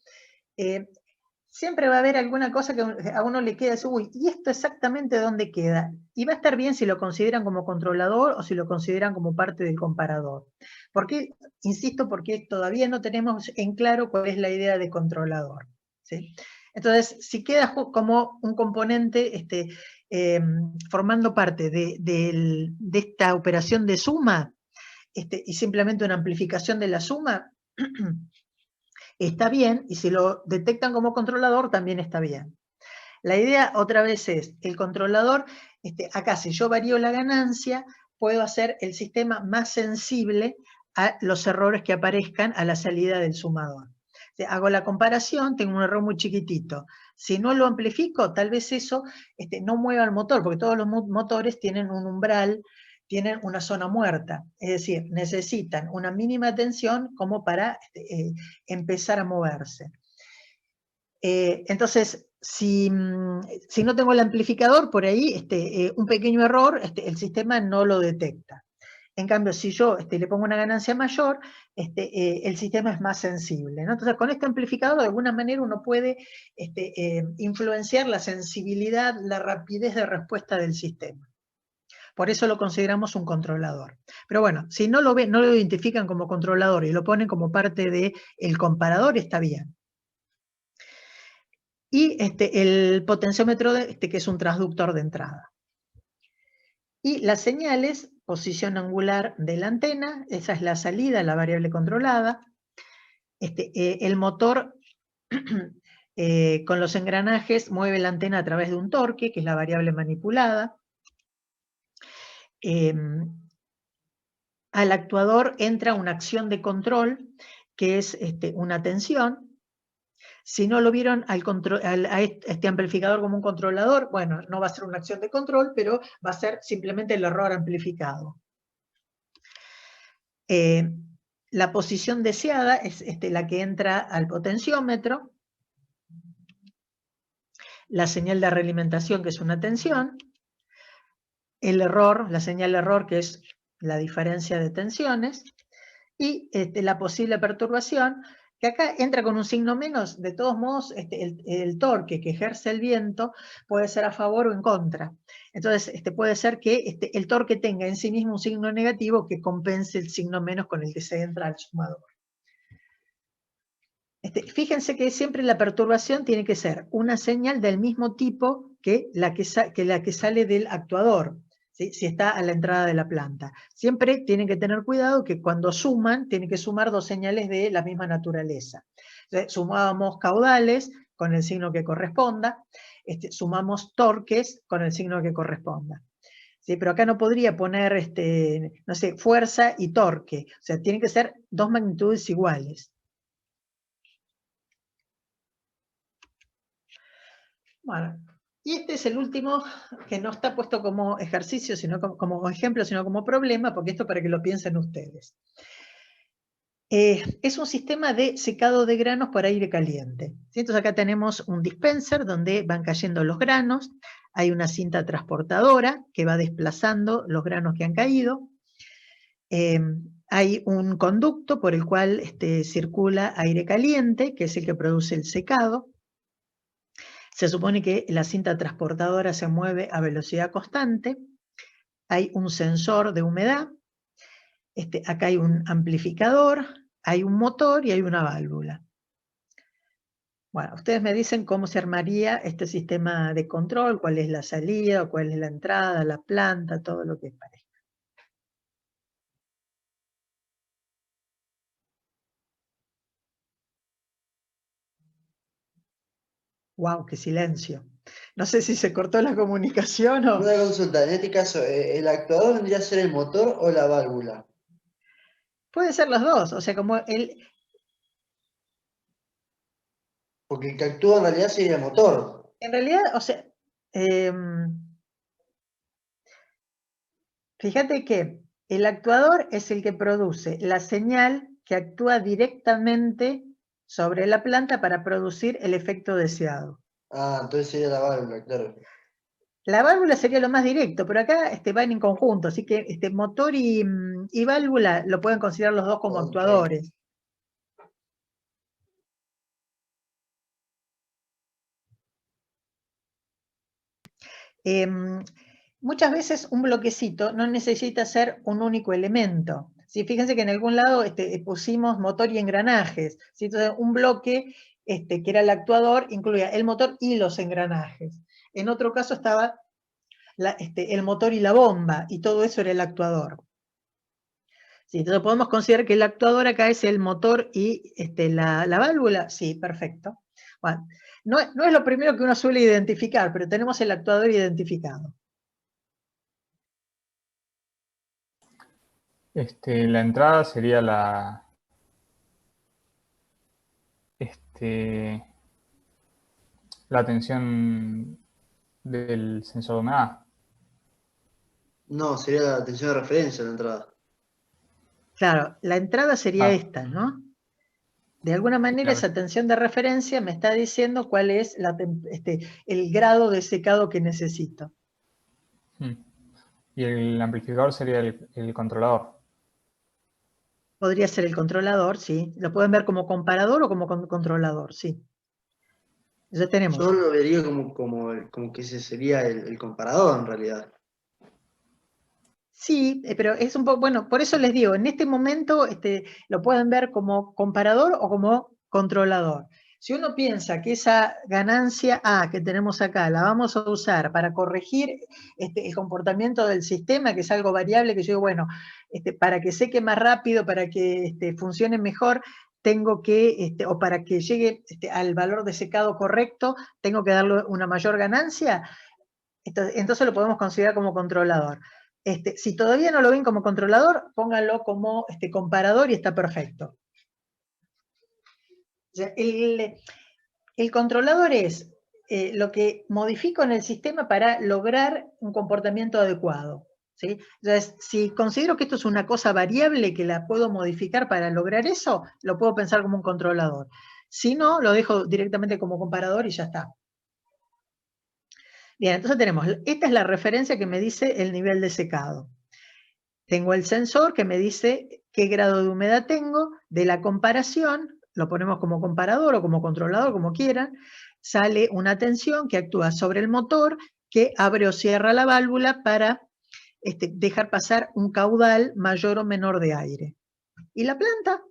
Siempre va a haber alguna cosa que a uno le queda así, uy, ¿y esto exactamente dónde queda? Y va a estar bien si lo consideran como controlador o si lo consideran como parte del comparador. ¿Por qué? Insisto, porque todavía no tenemos en claro cuál es la idea de controlador, ¿sí? Entonces, si queda como un componente formando parte de esta operación de suma y simplemente una amplificación de la suma, está bien, y si lo detectan como controlador, también está bien. La idea, otra vez, es, el controlador, acá si yo varío la ganancia, puedo hacer el sistema más sensible a los errores que aparezcan a la salida del sumador. Hago la comparación, tengo un error muy chiquitito. Si no lo amplifico, tal vez eso no mueva el motor, porque todos los motores tienen un umbral, tienen una zona muerta, es decir, necesitan una mínima tensión como para empezar a moverse. Entonces, si no tengo el amplificador, por ahí un pequeño error, el sistema no lo detecta. En cambio, si yo le pongo una ganancia mayor, el sistema es más sensible, ¿no? Entonces, con este amplificador, de alguna manera, uno puede influenciar la sensibilidad, la rapidez de respuesta del sistema. Por eso lo consideramos un controlador. Pero bueno, si no lo identifican como controlador y lo ponen como parte del comparador, está bien. Y el potenciómetro, que es un transductor de entrada. Y las señales, posición angular de la antena, esa es la salida, la variable controlada. El motor con los engranajes mueve la antena a través de un torque, que es la variable manipulada. Al actuador entra una acción de control, que es una tensión. Si no lo vieron a este amplificador como un controlador, bueno, no va a ser una acción de control, pero va a ser simplemente el error amplificado. La posición deseada es la que entra al potenciómetro. la señal de realimentación, que es una tensión, el error, la señal error, que es la diferencia de tensiones, y la posible perturbación, que acá entra con un signo menos. De todos modos, el torque que ejerce el viento puede ser a favor o en contra. Entonces, puede ser que el torque tenga en sí mismo un signo negativo que compense el signo menos con el que se entra al sumador. Fíjense que siempre la perturbación tiene que ser una señal del mismo tipo que la que sale del actuador, ¿sí? Si está a la entrada de la planta. Siempre tienen que tener cuidado que cuando suman, tienen que sumar dos señales de la misma naturaleza. Entonces, sumábamos caudales con el signo que corresponda, sumamos torques con el signo que corresponda. ¿Sí? Pero acá no podría poner, no sé, fuerza y torque. O sea, tienen que ser dos magnitudes iguales. Bueno, y este es el último que no está puesto como ejercicio, sino como ejemplo, sino como problema, porque esto para que lo piensen ustedes. Es un sistema de secado de granos por aire caliente. ¿Sí? Entonces acá tenemos un dispenser donde van cayendo los granos, hay una cinta transportadora que va desplazando los granos que han caído, hay un conducto por el cual circula aire caliente, que es el que produce el secado. Se supone que la cinta transportadora se mueve a velocidad constante, hay un sensor de humedad, acá hay un amplificador, hay un motor y hay una válvula. Bueno, ustedes me dicen cómo se armaría este sistema de control, cuál es la salida, cuál es la entrada, la planta, todo lo que parezca. ¡Wow! ¡Qué silencio! No sé si se cortó la comunicación o... Una consulta, en este caso, ¿el actuador vendría a ser el motor o la válvula? Puede ser los dos, o sea, como el... Porque el que actúa en realidad sería el motor. En realidad, o sea, fíjate que el actuador es el que produce la señal que actúa directamente sobre la planta para producir el efecto deseado. Ah, entonces sería la válvula, claro. La válvula sería lo más directo, pero acá van en conjunto, así que motor y válvula lo pueden considerar los dos como Ok. actuadores. Muchas veces un bloquecito no necesita ser un único elemento. ¿Sí? Fíjense que en algún lado pusimos motor y engranajes. ¿Sí? Entonces un bloque que era el actuador incluía el motor y los engranajes. En otro caso estaba el motor y la bomba, y todo eso era el actuador. ¿Sí? Entonces podemos considerar que el actuador acá es el motor y la válvula. Sí, perfecto. Bueno, no es lo primero que uno suele identificar, pero tenemos el actuador identificado. La entrada sería la tensión del sensor de humedad. No, sería la tensión de referencia la entrada. Claro, la entrada sería esta, ¿no? De alguna manera Claro. esa tensión de referencia me está diciendo cuál es el grado de secado que necesito. Y el amplificador sería el controlador. Podría ser el controlador, sí. Lo pueden ver como comparador o como controlador, sí. Ya tenemos. Yo lo vería como que ese sería el comparador en realidad. Sí, pero es un poco, bueno, por eso les digo, en este momento lo pueden ver como comparador o como controlador. Si uno piensa que esa ganancia A que tenemos acá la vamos a usar para corregir el comportamiento del sistema, que es algo variable, que yo digo, bueno, para que seque más rápido, para que funcione mejor, tengo que, o para que llegue al valor de secado correcto, tengo que darle una mayor ganancia, entonces lo podemos considerar como controlador. Si todavía no lo ven como controlador, pónganlo como comparador y está perfecto. O sea, el controlador es lo que modifico en el sistema para lograr un comportamiento adecuado. ¿Sí? Entonces, si considero que esto es una cosa variable que la puedo modificar para lograr eso, lo puedo pensar como un controlador. Si no, lo dejo directamente como comparador y ya está. Bien, entonces tenemos, esta es la referencia que me dice el nivel de secado. Tengo el sensor que me dice qué grado de humedad tengo, de la comparación, lo ponemos como comparador o como controlador, como quieran, sale una tensión que actúa sobre el motor, que abre o cierra la válvula para dejar pasar un caudal mayor o menor de aire. ¿Y la planta?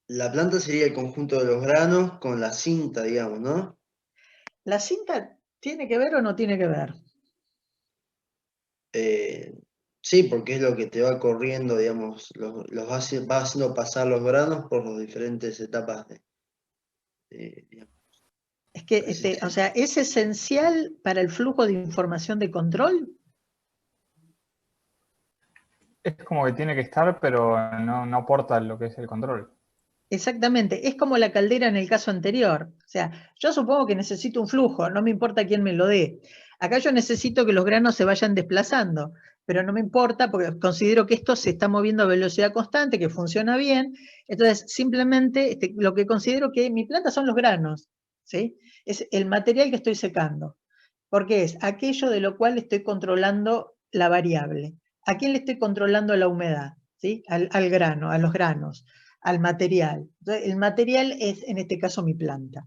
La planta sería el conjunto de los granos con la cinta, digamos, ¿no? ¿La cinta tiene que ver o no tiene que ver? Sí, porque es lo que te va corriendo, digamos, va haciendo pasar los granos por las diferentes etapas digamos, Es que, o sea, ¿es esencial para el flujo de información de control? Es como que tiene que estar, pero no aporta lo que es el control. Exactamente, es como la caldera en el caso anterior. O sea, yo supongo que necesito un flujo, no me importa quién me lo dé. Acá yo necesito que los granos se vayan desplazando, pero no me importa porque considero que esto se está moviendo a velocidad constante, que funciona bien. Entonces, simplemente lo que considero que mi planta son los granos, ¿sí? Es el material que estoy secando, porque es aquello de lo cual estoy controlando la variable. ¿A quién le estoy controlando la humedad? ¿Sí? Al grano, a los granos, al material. Entonces, el material es, en este caso, mi planta.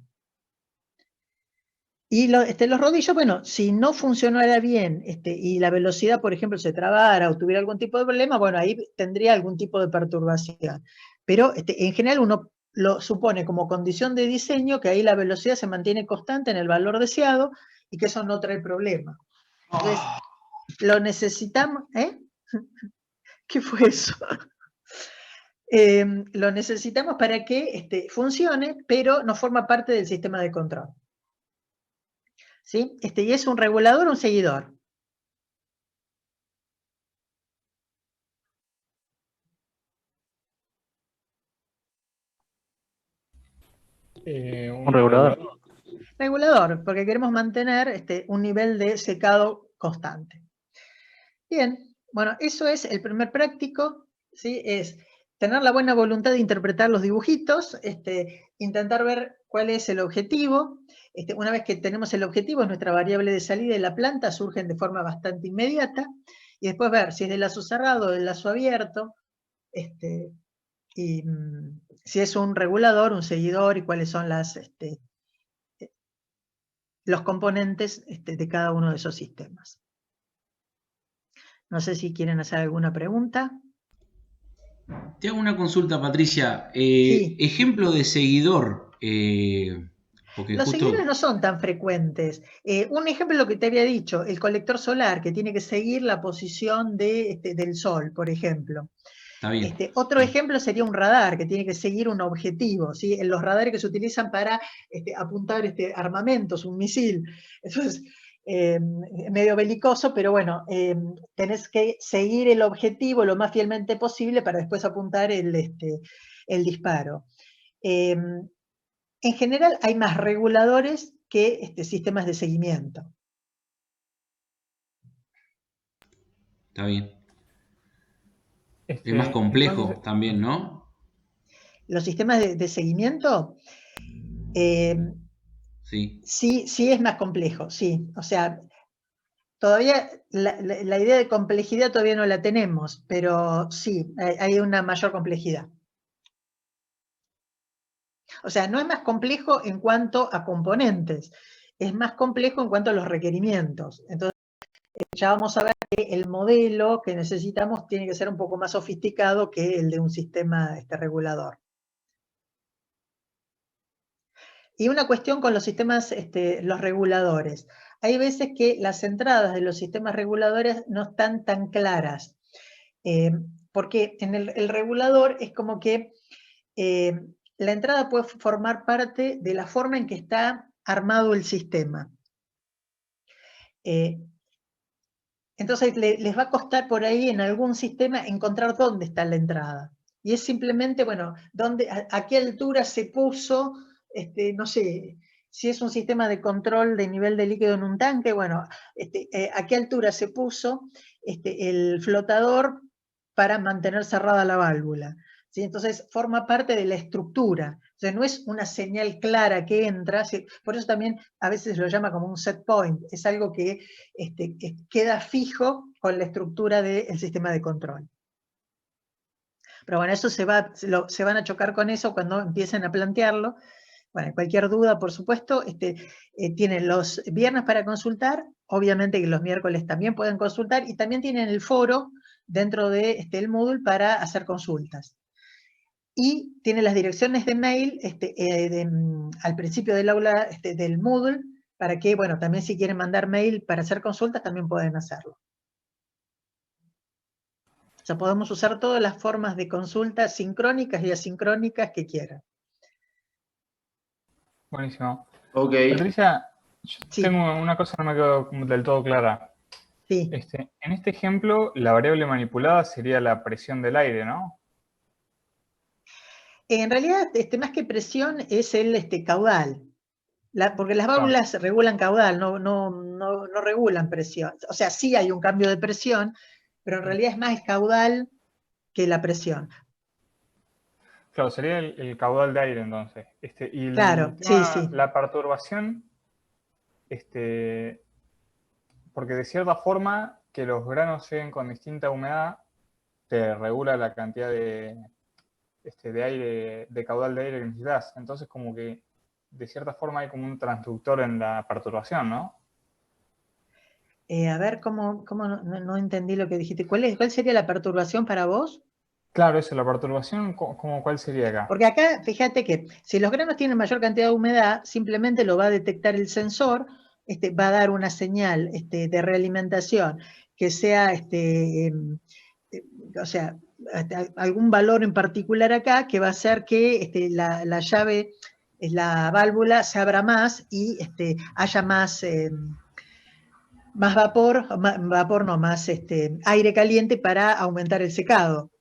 Y los rodillos, bueno, si no funcionara bien y la velocidad, por ejemplo, se trabara o tuviera algún tipo de problema, bueno, ahí tendría algún tipo de perturbación. Pero en general uno lo supone como condición de diseño que ahí la velocidad se mantiene constante en el valor deseado y que eso no trae problema. Entonces, lo necesitamos, ¿eh? ¿Qué fue eso? Lo necesitamos para que funcione, pero no forma parte del sistema de control. ¿Sí? Y es un regulador o un seguidor. Un regulador. Regulador, porque queremos mantener un nivel de secado constante. Bien, bueno, eso es el primer práctico, ¿sí? Es tener la buena voluntad de interpretar los dibujitos, intentar ver cuál es el objetivo. Una vez que tenemos el objetivo, nuestra variable de salida y la planta surgen de forma bastante inmediata, y después ver si es de lazo cerrado o de lazo abierto, y si es un regulador, un seguidor, y cuáles son los componentes de cada uno de esos sistemas. No sé si quieren hacer alguna pregunta. Te hago una consulta, Patricia. Sí. Ejemplo de seguidor. Porque Los justo. seguidores no son tan frecuentes. Un ejemplo es lo que te había dicho, el colector solar, que tiene que seguir la posición del sol, por ejemplo. Está bien. Otro ejemplo sería un radar, que tiene que seguir un objetivo, ¿sí? En los radares que se utilizan para apuntar armamentos, un misil. Entonces, medio belicoso, pero bueno, tenés que seguir el objetivo lo más fielmente posible para después apuntar el disparo. En general hay más reguladores que sistemas de seguimiento. Está bien. Es más complejo entonces, también, ¿no? Los sistemas de seguimiento, Sí. sí es más complejo, sí. O sea, todavía la idea de complejidad todavía no la tenemos, pero sí, hay una mayor complejidad. O sea, no es más complejo en cuanto a componentes, es más complejo en cuanto a los requerimientos. Entonces, ya vamos a ver que el modelo que necesitamos tiene que ser un poco más sofisticado que el de un sistema regulador. Y una cuestión con los sistemas, los reguladores. Hay veces que las entradas de los sistemas reguladores no están tan claras, porque en el regulador es como que la entrada puede formar parte de la forma en que está armado el sistema. Entonces les va a costar por ahí en algún sistema encontrar dónde está la entrada. Y es simplemente, bueno, a qué altura se puso, no sé, si es un sistema de control de nivel de líquido en un tanque, bueno, a qué altura se puso el flotador para mantener cerrada la válvula. ¿sí? Entonces forma parte de la estructura. O sea, no es una señal clara que entra, ¿sí? Por eso también a veces lo llama como un set point, es algo que queda fijo con la estructura del sistema de control. Pero bueno, eso se van a chocar con eso cuando empiecen a plantearlo. Bueno, cualquier duda, por supuesto, tienen los viernes para consultar, obviamente que los miércoles también pueden consultar, y también tienen el foro dentro de el Moodle para hacer consultas. Y tiene las direcciones de mail al principio del aula del Moodle, para que, bueno, también si quieren mandar mail para hacer consultas, también pueden hacerlo. O sea, podemos usar todas las formas de consulta sincrónicas y asincrónicas que quieran. Buenísimo. Ok. Patricia, yo Sí. tengo una cosa que no me quedó del todo clara. Sí. En este ejemplo, la variable manipulada sería la presión del aire, ¿no? En realidad, más que presión, es el caudal. Porque las Claro. válvulas regulan caudal, no regulan presión. O sea, sí hay un cambio de presión, pero en realidad es más el caudal que la presión. Claro, sería el caudal de aire entonces. Y el Claro, tema, sí. la perturbación, porque de cierta forma que los granos lleguen con distinta humedad te regula la cantidad de aire, de caudal de aire que necesitas. Entonces como que de cierta forma hay como un transductor en la perturbación, ¿no? A ver, ¿cómo no entendí lo que dijiste? ¿Cuál sería la perturbación para vos? Claro, eso, la perturbación, ¿cuál sería acá? Porque acá, fíjate que si los granos tienen mayor cantidad de humedad, simplemente lo va a detectar el sensor, va a dar una señal de realimentación que sea, o sea, algún valor en particular acá que va a hacer que la llave, la válvula se abra más y haya más más aire caliente para aumentar el secado.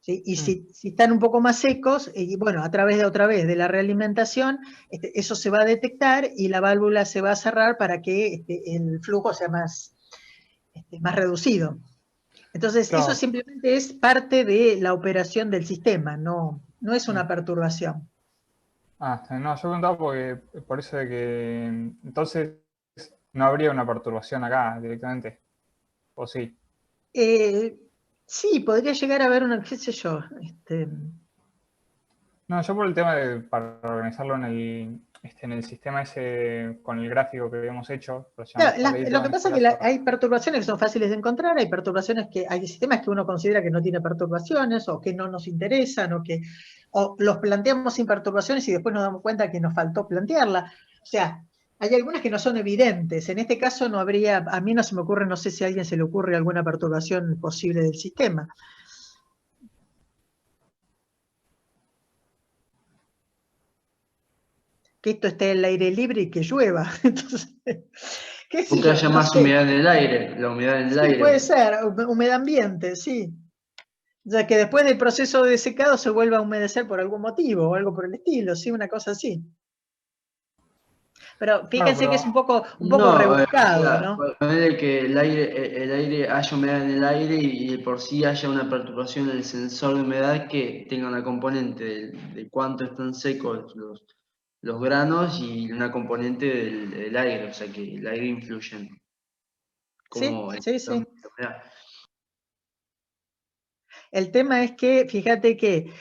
¿Sí? Y si están un poco más secos, y bueno, a través de la realimentación, eso se va a detectar y la válvula se va a cerrar para que el flujo sea más reducido. Entonces, Claro. eso simplemente es parte de la operación del sistema, no es una perturbación. No, yo preguntaba por eso de que entonces no habría una perturbación acá directamente, ¿o sí? Sí, podría llegar a haber una, qué sé yo, No, yo por el tema para organizarlo en el sistema ese con el gráfico que habíamos hecho, Claro, Pareito lo que en pasa este es que caso. hay perturbaciones que son fáciles de encontrar, hay sistemas que uno considera que no tiene perturbaciones o que no nos interesan o los planteamos sin perturbaciones y después nos damos cuenta que nos faltó plantearla. O sea, hay algunas que no son evidentes. En este caso no habría, a mí no se me ocurre, no sé si a alguien se le ocurre alguna perturbación posible del sistema. Que esto esté al aire libre y que llueva. Entonces, qué sé Porque yo, haya no más sé. humedad en el aire, la humedad en el Sí, aire. puede ser, humedad ambiente, sí. O sea, que después del proceso de secado se vuelva a humedecer por algún motivo o algo por el estilo, sí, una cosa así. Pero fíjense que es un poco No, rebuscado, ¿no? ponele que el aire haya humedad en el aire y por sí haya una perturbación en el sensor de humedad que tenga una componente de cuánto están secos los granos y una componente del aire, o sea que el aire influye en Sí, cómo sí, sí. la humedad. El tema es que, fíjate que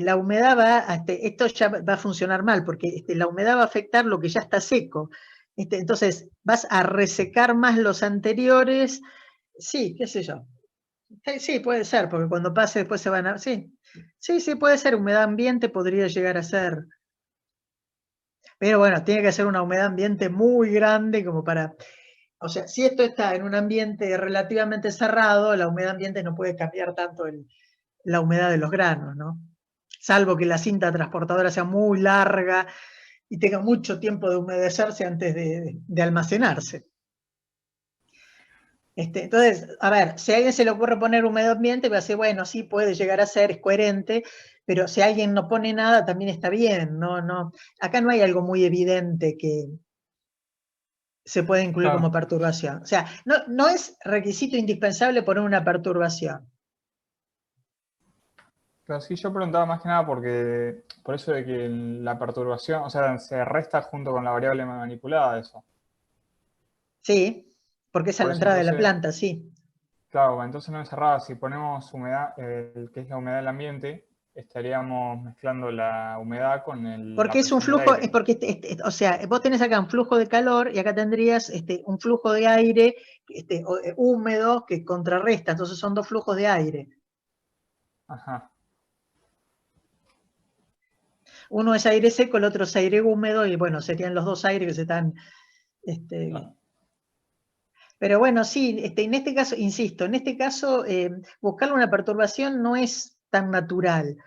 la humedad esto ya va a funcionar mal, porque la humedad va a afectar lo que ya está seco. Entonces, vas a resecar más los anteriores. Sí, qué sé yo. Sí, puede ser, porque cuando pase después se van a... Sí, sí, puede ser. Humedad ambiente podría llegar a ser. Pero bueno, tiene que ser una humedad ambiente muy grande como para... O sea, si esto está en un ambiente relativamente cerrado, la humedad ambiente no puede cambiar tanto la humedad de los granos, ¿no? Salvo que la cinta transportadora sea muy larga y tenga mucho tiempo de humedecerse antes de almacenarse. Entonces, a ver, si a alguien se le ocurre poner humedad ambiente, va a decir, bueno, sí, puede llegar a ser, es coherente, pero si alguien no pone nada, también está bien, no. Acá no hay algo muy evidente que se puede incluir Claro. como perturbación. O sea, no es requisito indispensable poner una perturbación. Pero sí, yo preguntaba más que nada porque, por eso de que la perturbación, o sea, se resta junto con la variable manipulada, eso. Sí, porque es a Por la eso entrada de la entonces, planta, sí. claro, entonces no es cerrada. Si ponemos humedad, que es la humedad del ambiente, estaríamos mezclando la humedad con la Porque es un presión del flujo, es aire. porque, o sea, vos tenés acá un flujo de calor y acá tendrías un flujo de aire húmedo que contrarresta, entonces son dos flujos de aire. Ajá. Uno es aire seco, el otro es aire húmedo, y bueno, serían los dos aires que se están... Ah, pero bueno, sí, en este caso, insisto, en este caso, buscarle una perturbación no es tan natural.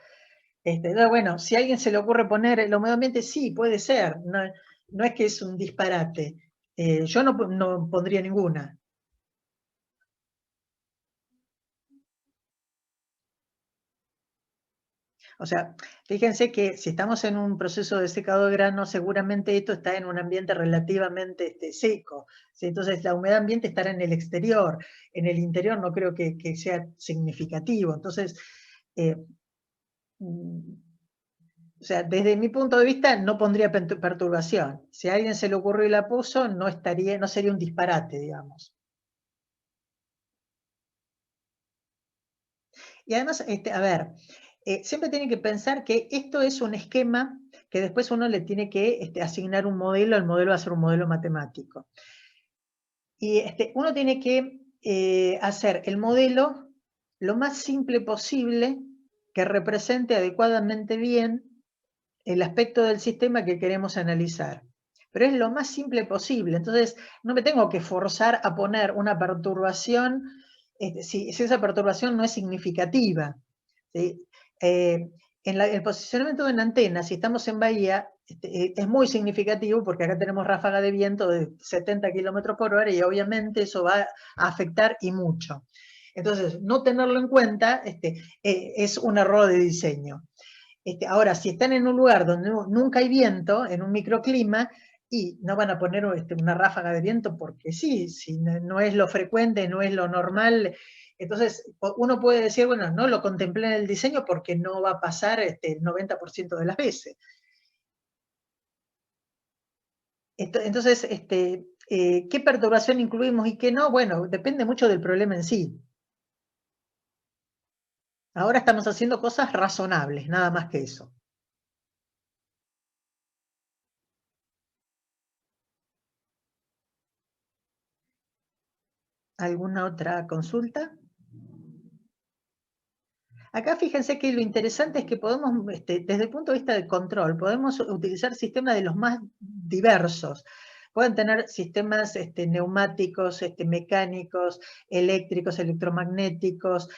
Bueno, si a alguien se le ocurre poner el medio ambiente, sí, puede ser, no, no es que es un disparate. Yo no pondría ninguna. O sea, fíjense que si estamos en un proceso de secado de grano, seguramente esto está en un ambiente relativamente seco, ¿sí? Entonces la humedad ambiente estará en el exterior, en el interior no creo que sea significativo. Entonces, eh, o sea, desde mi punto de vista no pondría perturbación. Si a alguien se le ocurrió y la puso, no sería un disparate, digamos. Y además, a ver, siempre tienen que pensar que esto es un esquema que después uno le tiene que asignar un modelo, el modelo va a ser un modelo matemático. Y uno tiene que hacer el modelo lo más simple posible que represente adecuadamente bien el aspecto del sistema que queremos analizar. Pero es lo más simple posible. Entonces, no me tengo que forzar a poner una perturbación si esa perturbación no es significativa. ¿Sí? El posicionamiento de una antena, si estamos en Bahía, es muy significativo porque acá tenemos ráfaga de viento de 70 kilómetros por hora y obviamente eso va a afectar y mucho. Entonces, no tenerlo en cuenta es un error de diseño. Ahora, si están en un lugar donde nunca hay viento, en un microclima, y no van a poner una ráfaga de viento porque sí, si no es lo frecuente, no es lo normal. Entonces, uno puede decir, bueno, no lo contemplé en el diseño porque no va a pasar el 90% de las veces. Entonces, ¿qué perturbación incluimos y qué no? Bueno, depende mucho del problema en sí. Ahora estamos haciendo cosas razonables, nada más que eso. ¿Alguna otra consulta? Acá fíjense que lo interesante es que podemos, desde el punto de vista del control, podemos utilizar sistemas de los más diversos. Pueden tener sistemas neumáticos, mecánicos, eléctricos, electromagnéticos,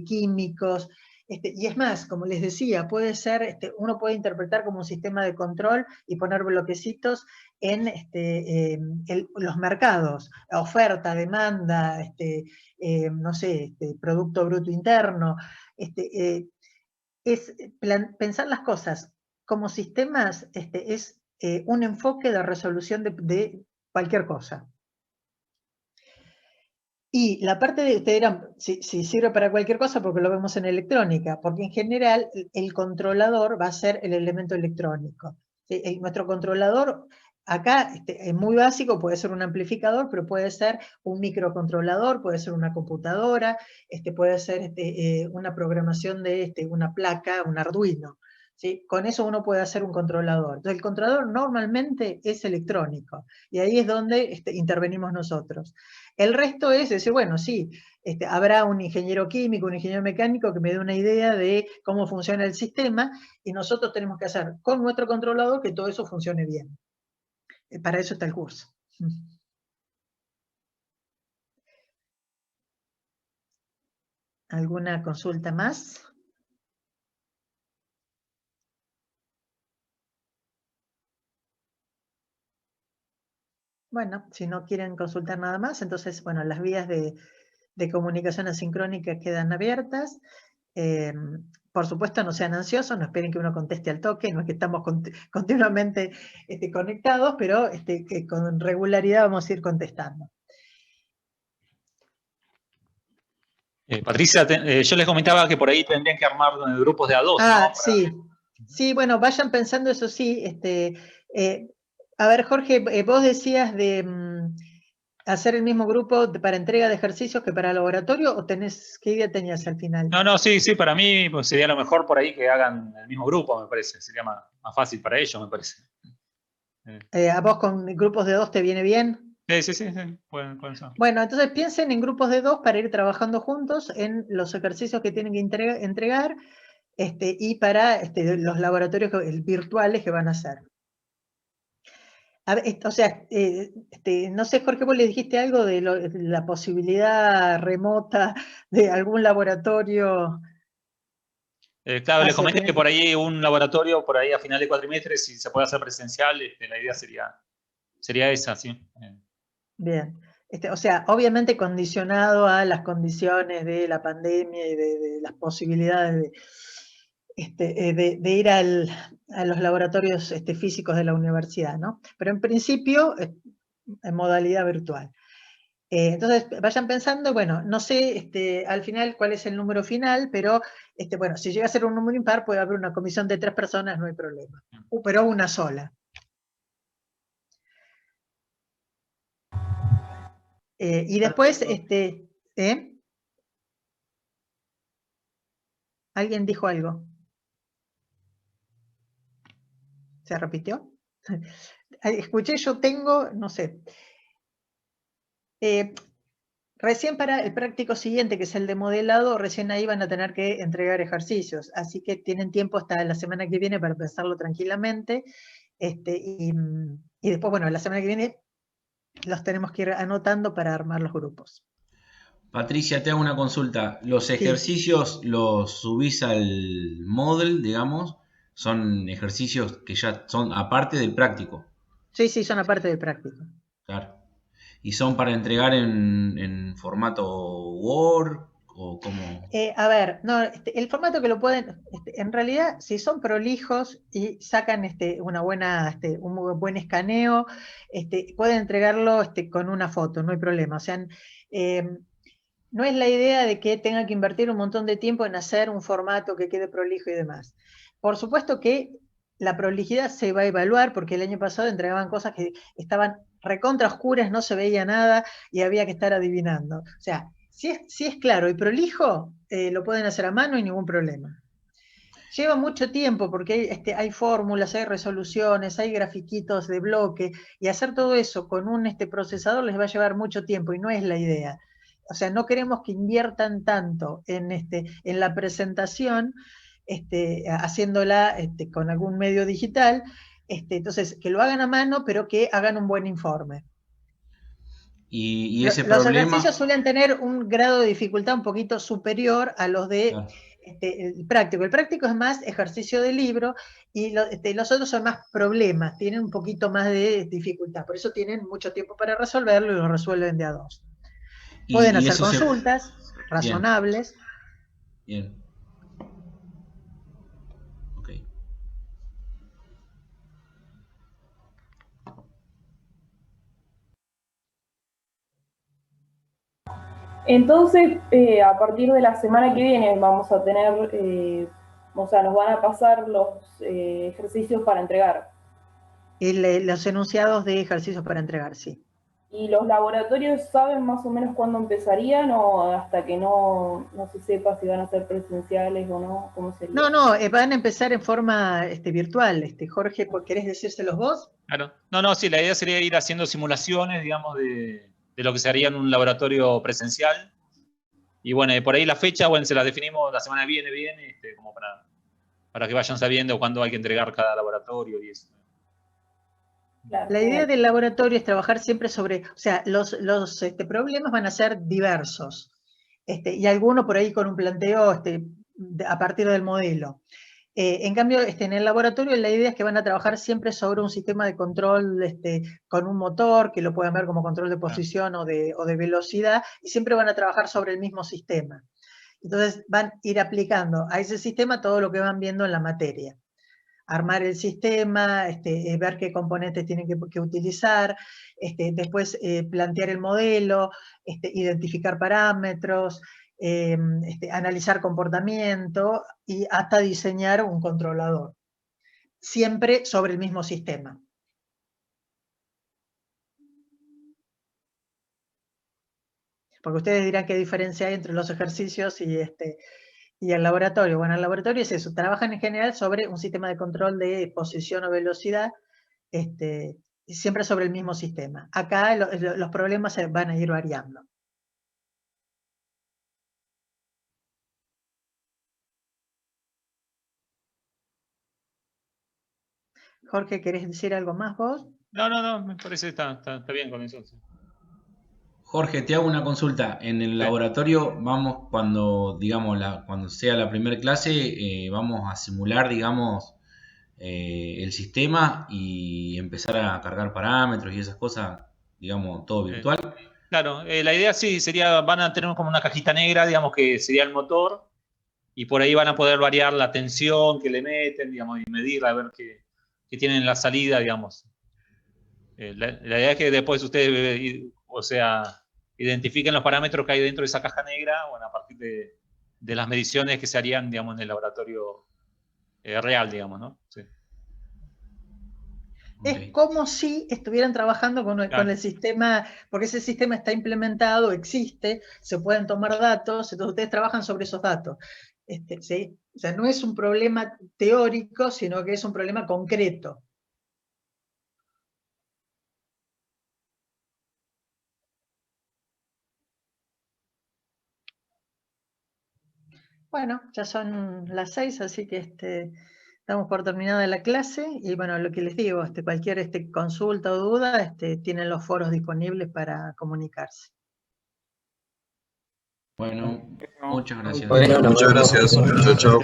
químicos. Y es más, como les decía, puede ser, uno puede interpretar como un sistema de control y poner bloquecitos en los mercados, oferta, demanda, no sé, Producto Bruto Interno. Es pensar las cosas como sistemas, es un enfoque de resolución de cualquier cosa. Y la parte de, ustedes dirán, si sirve para cualquier cosa porque lo vemos en electrónica, porque en general el controlador va a ser el elemento electrónico. ¿Sí? Nuestro controlador, acá es muy básico, puede ser un amplificador, pero puede ser un microcontrolador, puede ser una computadora, puede ser una programación de una placa, un Arduino. ¿Sí? Con eso uno puede hacer un controlador. Entonces el controlador normalmente es electrónico, y ahí es donde intervenimos nosotros. El resto es decir, bueno, sí, habrá un ingeniero químico, un ingeniero mecánico que me dé una idea de cómo funciona el sistema y nosotros tenemos que hacer con nuestro controlador que todo eso funcione bien. Para eso está el curso. ¿Alguna consulta más? Bueno, si no quieren consultar nada más, entonces, bueno, las vías de comunicación asincrónica quedan abiertas. Por supuesto, no sean ansiosos, no esperen que uno conteste al toque, no es que estamos continuamente conectados, pero que con regularidad vamos a ir contestando. Patricia, yo les comentaba que por ahí tendrían que armar grupos de a dos, Ah, ¿no? sí. Sí, bueno, vayan pensando eso sí. A ver, Jorge, vos decías de hacer el mismo grupo para entrega de ejercicios que para laboratorio, ¿o tenés, qué idea tenías al final? No, sí, para mí pues, sería lo mejor por ahí que hagan el mismo grupo, me parece. Sería más fácil para ellos, me parece. ¿A vos con grupos de 2 te viene bien? Sí, pueden ser. Bueno, entonces piensen en grupos de 2 para ir trabajando juntos en los ejercicios que tienen que entregar y para los laboratorios virtuales que van a hacer. A ver, o sea, no sé, Jorge, vos le dijiste algo de la posibilidad remota de algún laboratorio. Claro, les comenté que por ahí un laboratorio, por ahí a final de cuatrimestre, si se puede hacer presencial, la idea sería esa, sí. Bien. O sea, obviamente condicionado a las condiciones de la pandemia y de las posibilidades de ir a los laboratorios físicos de la universidad, ¿no? Pero en principio, en modalidad virtual. Entonces, vayan pensando, bueno, no sé al final cuál es el número final, pero bueno, si llega a ser un número impar, puede haber una comisión de 3 personas, no hay problema. Pero una sola. Y después, ¿alguien dijo algo? ¿Se repitió? Escuché, yo tengo, no sé. Recién para el práctico siguiente, que es el de modelado, recién ahí van a tener que entregar ejercicios. Así que tienen tiempo hasta la semana que viene para pensarlo tranquilamente. Y después, bueno, la semana que viene los tenemos que ir anotando para armar los grupos. Patricia, te hago una consulta. ¿Los Sí. ejercicios los subís al Moodle, digamos? ¿Son ejercicios que ya son aparte del práctico? Sí, son aparte del práctico. Claro. ¿Y son para entregar en formato Word o cómo? A ver, no, el formato que lo pueden, en realidad, si son prolijos y sacan una buena, un buen escaneo, pueden entregarlo con una foto, no hay problema. O sea, no es la idea de que tengan que invertir un montón de tiempo en hacer un formato que quede prolijo y demás. Por supuesto que la prolijidad se va a evaluar, porque el año pasado entregaban cosas que estaban recontra oscuras, no se veía nada y había que estar adivinando. O sea, si es claro y prolijo, lo pueden hacer a mano y ningún problema. Lleva mucho tiempo porque hay fórmulas, hay resoluciones, hay grafiquitos de bloque, y hacer todo eso con un procesador les va a llevar mucho tiempo y no es la idea. O sea, no queremos que inviertan tanto en la presentación, haciéndola con algún medio digital, entonces que lo hagan a mano, pero que hagan un buen informe. Y ese Los problema... ejercicios suelen tener un grado de dificultad un poquito superior a los de Claro. el práctico. El práctico es más ejercicio de libro y los otros son más problemas, tienen un poquito más de dificultad. Por eso tienen mucho tiempo para resolverlo y lo resuelven de a dos. Pueden Y hacer eso se... consultas Bien, razonables. bien. Ok. Entonces, a partir de la semana que viene vamos a tener, o sea, nos van a pasar los ejercicios para entregar. Los enunciados de ejercicios para entregar, sí. ¿Y los laboratorios saben más o menos cuándo empezarían o hasta que no se sepa si van a ser presenciales o no? ¿Cómo sería? No, van a empezar en forma virtual. Jorge, ¿querés decírselos vos? Claro. No, sí, la idea sería ir haciendo simulaciones, digamos, de lo que se haría en un laboratorio presencial. Y bueno, por ahí la fecha, bueno, se la definimos la semana que viene, como para que vayan sabiendo cuándo hay que entregar cada laboratorio y eso. Claro, La idea del laboratorio es trabajar siempre sobre, o sea, los problemas van a ser diversos, y algunos por ahí con un planteo a partir del modelo. En cambio, en el laboratorio la idea es que van a trabajar siempre sobre un sistema de control con un motor, que lo pueden ver como control de posición o de velocidad, y siempre van a trabajar sobre el mismo sistema. Entonces van a ir aplicando a ese sistema todo lo que van viendo en la materia. Armar el sistema, ver qué componentes tienen que utilizar, después plantear el modelo, identificar parámetros, analizar comportamiento y hasta diseñar un controlador. Siempre sobre el mismo sistema. Porque ustedes dirán qué diferencia hay entre los ejercicios y el laboratorio. Bueno, el laboratorio es eso, trabajan en general sobre un sistema de control de posición o velocidad, siempre sobre el mismo sistema. Acá los problemas se van a ir variando. Jorge, ¿querés decir algo más vos? No, me parece que está bien con eso. Sí. Jorge, te hago una consulta. En el laboratorio vamos, cuando, digamos, cuando sea la primera clase, vamos a simular, digamos, el sistema y empezar a cargar parámetros y esas cosas, digamos, todo virtual. Claro, la idea sí sería, van a tener como una cajita negra, digamos, que sería el motor, y por ahí van a poder variar la tensión que le meten, digamos, y medirla, a ver qué tienen en la salida, digamos. La idea es que después ustedes, o sea, identifiquen los parámetros que hay dentro de esa caja negra, bueno, a partir de las mediciones que se harían, digamos, en el laboratorio real, digamos, ¿no? Sí. Es como si estuvieran trabajando con el sistema, porque ese sistema está implementado, existe, se pueden tomar datos, entonces ustedes trabajan sobre esos datos. ¿Sí? O sea, no es un problema teórico, sino que es un problema concreto. Bueno, ya son las 6, así que estamos por terminada la clase, y bueno, lo que les digo, cualquier consulta o duda, tienen los foros disponibles para comunicarse. Bueno, muchas gracias. Bueno, Muchas gracias. Chao, chao.